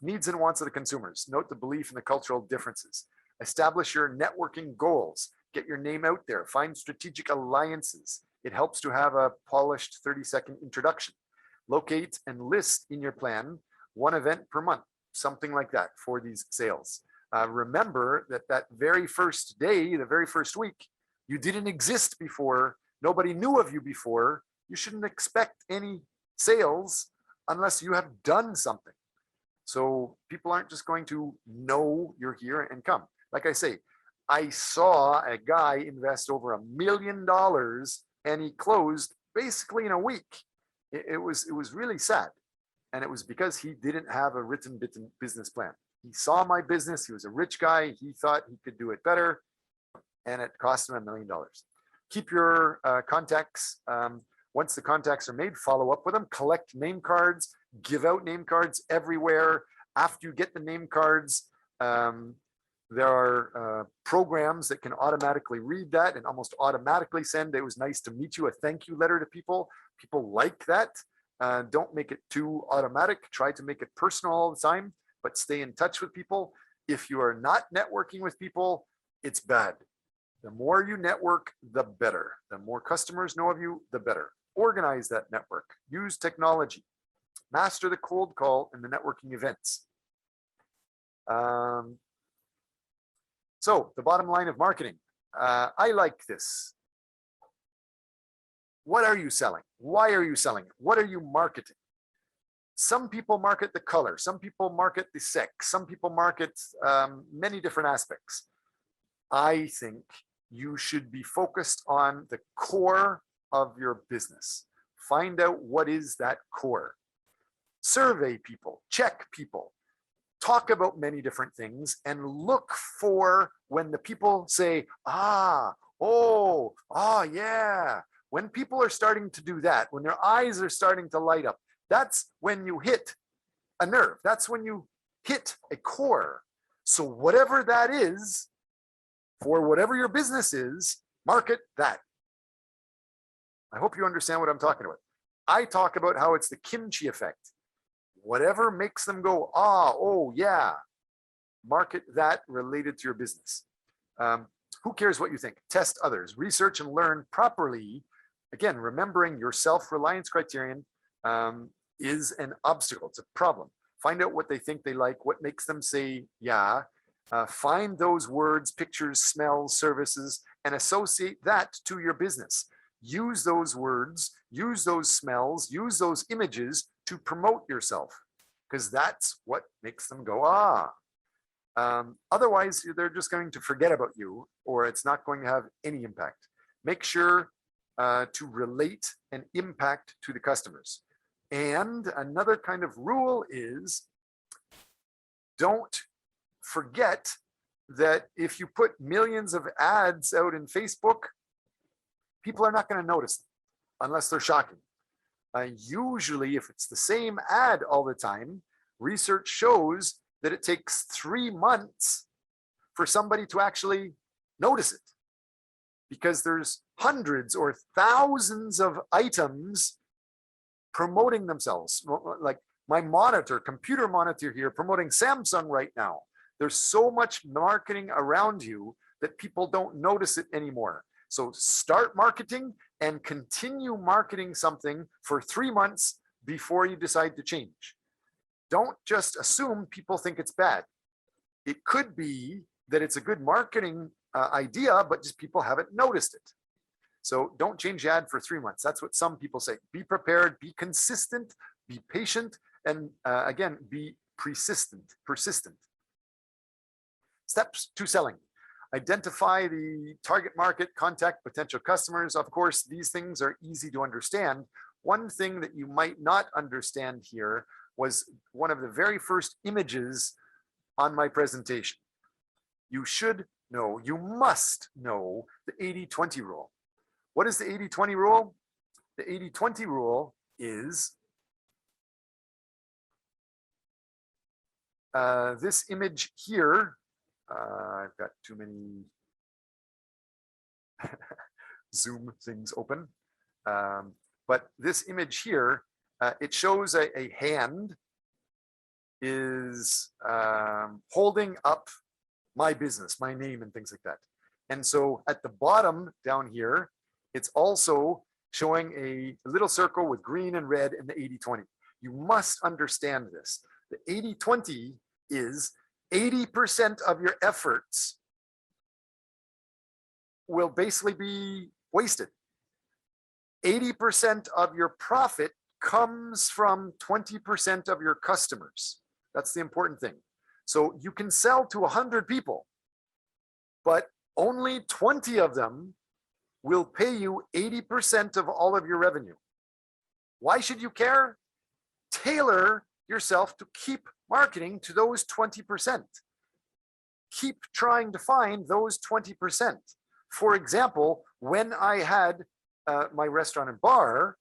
Needs and wants of the consumers. Note the belief in the cultural differences. Establish your networking goals. Get your name out there. Find strategic alliances. It helps to have a polished 30-second introduction. Locate and list in your plan 1 event per month, something like that for these sales. Remember that very first day, the very first week, you didn't exist before. Nobody knew of you before. You shouldn't expect any sales unless you have done something. So people aren't just going to know you're here and come. Like I say, I saw a guy invest over $1 million and he closed basically in a week. It was really sad. And it was because he didn't have a written business plan. He saw my business. He was a rich guy. He thought he could do it better. And it cost him $1 million. Keep your contacts. Once the contacts are made, follow up with them. Collect name cards. Give out name cards everywhere. After you get the name cards, there are programs that can automatically read that and almost automatically send, "It was nice to meet you," a thank you letter to people. People like that. Don't make it too automatic. Try to make it personal all the time, but stay in touch with people. If you are not networking with people, it's bad. The more you network, the better. The more customers know of you, the better. Organize that network. Use technology. Master the cold call and the networking events. So the bottom line of marketing, I like this. What are you selling? Why are you selling? What are you marketing? Some people market the color. Some people market the sex. Some people market many different aspects. I think you should be focused on the core of your business. Find out what is that core. Survey people, check people. Talk about many different things and look for when the people say, yeah. When people are starting to do that, when their eyes are starting to light up, that's when you hit a nerve. That's when you hit a core. So whatever that is, for whatever your business is, market that. I hope you understand what I'm talking about. I talk about how it's the kimchi effect. Whatever makes them go, ah, oh yeah, market that related to your business. Who cares what you think? Test others, research and learn properly. Again, remembering your self-reliance criterion is an obstacle. It's a problem. Find out what they think they like, what makes them say, yeah. Find those words, pictures, smells, services, and associate that to your business. Use those words, use those smells, use those images to promote yourself, because that's what makes them go, ah. Otherwise, they're just going to forget about you, or it's not going to have any impact. Make sure to relate and impact to the customers. And another kind of rule is, don't forget that if you put millions of ads out in Facebook, people are not going to notice them unless they're shocking. Usually, if it's the same ad all the time, research shows that it takes 3 months for somebody to actually notice it, because there's hundreds or thousands of items promoting themselves. Like my monitor, computer monitor here, promoting Samsung right now. There's so much marketing around you that people don't notice it anymore. So start marketing and continue marketing something for 3 months before you decide to change. Don't just assume people think it's bad. It could be that it's a good marketing idea, but just people haven't noticed it. So don't change the ad for 3 months. That's what some people say. Be prepared, be consistent, be patient, and again, be persistent. Steps to selling. Identify the target market, contact potential customers. Of course, these things are easy to understand. One thing that you might not understand here was one of the very first images on my presentation. You should know, you must know the 80-20 rule. What is the 80-20 rule? The 80-20 rule is this image here. I've got too many Zoom things open. But this image here, it shows a hand is holding up my business, my name and things like that. And so at the bottom down here, it's also showing a little circle with green and red and the 80-20. You must understand this. The 80-20 is 80% of your efforts will basically be wasted. 80% of your profit comes from 20% of your customers. That's the important thing. So you can sell to 100 people, but only 20 of them will pay you 80% of all of your revenue. Why should you care? Tailor yourself to keep marketing to those 20%. Keep trying to find those 20%. For example, when I had my restaurant and bar,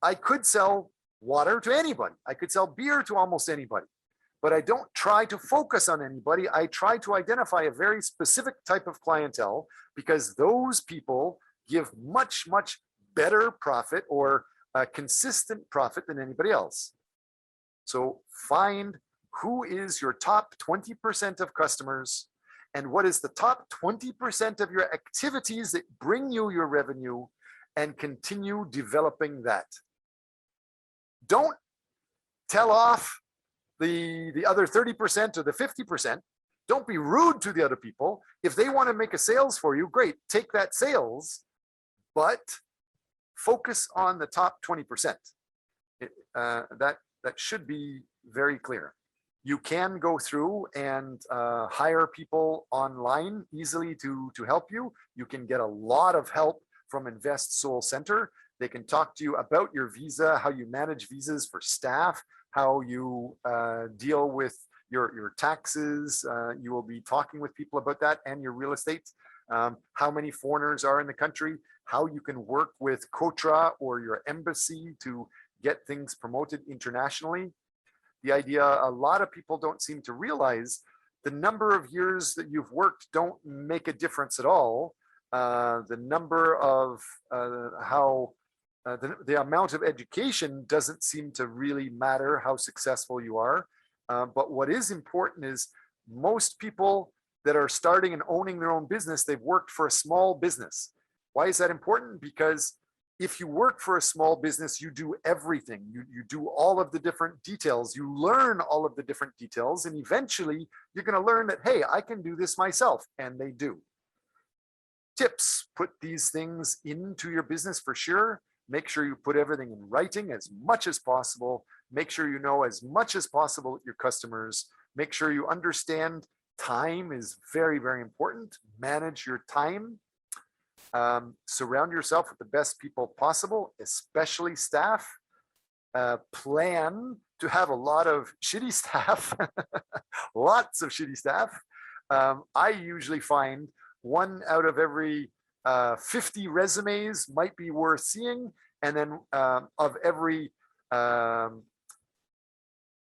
I could sell water to anybody. I could sell beer to almost anybody. But I don't try to focus on anybody. I try to identify a very specific type of clientele, because those people give much, much better profit or consistent profit than anybody else. So find who is your top 20% of customers and what is the top 20% of your activities that bring you your revenue, and continue developing that. Don't tell off the other 30% or the 50%. Don't be rude to the other people. If they want to make a sales for you, great, take that sales, but focus on the top 20%. That should be very clear. You can go through and hire people online easily to help you. You can get a lot of help from Invest Soul Center. They can talk to you about your visa, how you manage visas for staff, how you deal with your taxes. You will be talking with people about that, and your real estate. How many foreigners are in the country, how you can work with Kotra or your embassy to get things promoted internationally. The idea a lot of people don't seem to realize, the number of years that you've worked don't make a difference at all. The number of how the amount of education doesn't seem to really matter how successful you are. But what is important is most people that are starting and owning their own business, they've worked for a small business. Why is that important? Because if you work for a small business, you do everything. You do all of the different details. You learn all of the different details. And eventually you're going to learn that, hey, I can do this myself. And they do. Tips: put these things into your business for sure. Make sure you put everything in writing as much as possible. Make sure you know as much as possible your customers. Make sure you understand time is very, very important. Manage your time. Surround yourself with the best people possible, especially staff. Plan to have a lot of shitty staff, lots of shitty staff. I usually find 1 out of every 50 resumes might be worth seeing, and then of every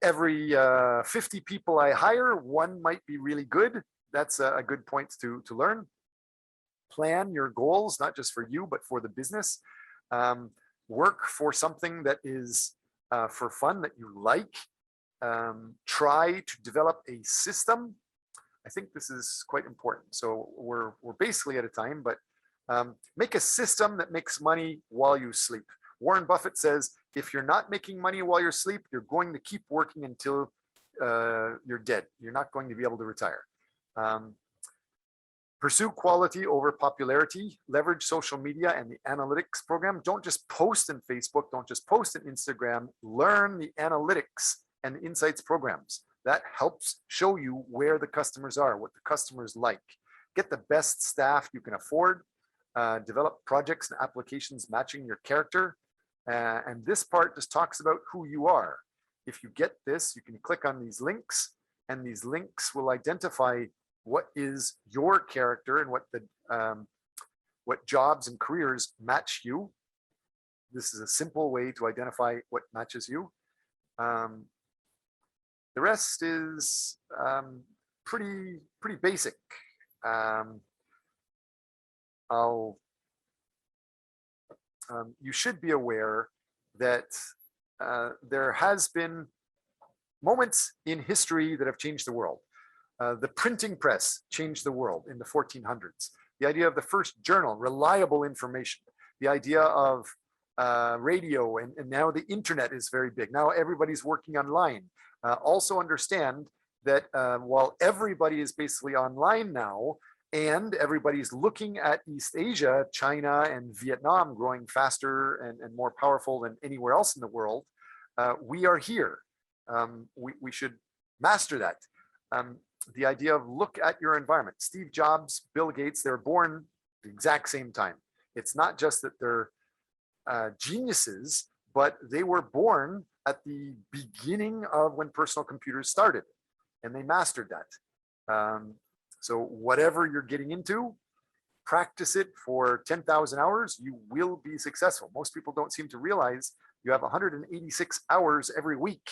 50 people I hire, 1 might be really good. That's a good point to learn. Plan your goals, not just for you, but for the business. Work for something that is for fun, that you like. Try to develop a system. I think this is quite important. So we're basically at a time, but make a system that makes money while you sleep. Warren Buffett says, if you're not making money while you're asleep, you're going to keep working until you're dead. You're not going to be able to retire. Pursue quality over popularity. Leverage social media and the analytics program. Don't just post in Facebook. Don't just post in Instagram. Learn the analytics and the insights programs. That helps show you where the customers are, what the customers like. Get the best staff you can afford. Develop projects and applications matching your character. And this part just talks about who you are. If you get this, you can click on these links, and these links will identify what is your character and what jobs and careers match you. This is a simple way to identify what matches you. The rest is pretty basic. You should be aware that there has been moments in history that have changed the world. The printing press changed the world in the 1400s. The idea of the first journal, reliable information. The idea of radio, and now the internet is very big. Now everybody's working online. Also understand that while everybody is basically online now, and everybody's looking at East Asia, China and Vietnam growing faster and more powerful than anywhere else in the world, we are here. We should master that. The idea of look at your environment. Steve Jobs, Bill Gates, they're born the exact same time. It's not just that they're geniuses, but they were born at the beginning of when personal computers started, and they mastered that. So whatever you're getting into, practice it for 10,000 hours, you will be successful. Most people don't seem to realize you have 186 hours every week.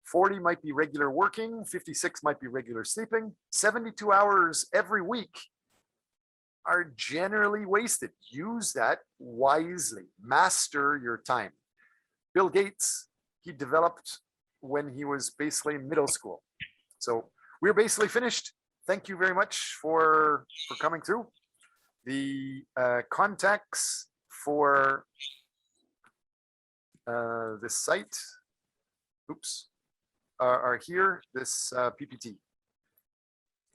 40 might be regular working, 56 might be regular sleeping, 72 hours every week are generally wasted. Use that wisely. Master your time. Bill Gates, he developed when he was basically in middle school. So we're basically finished. Thank you very much for coming through. The contacts for this site, are here, this PPT.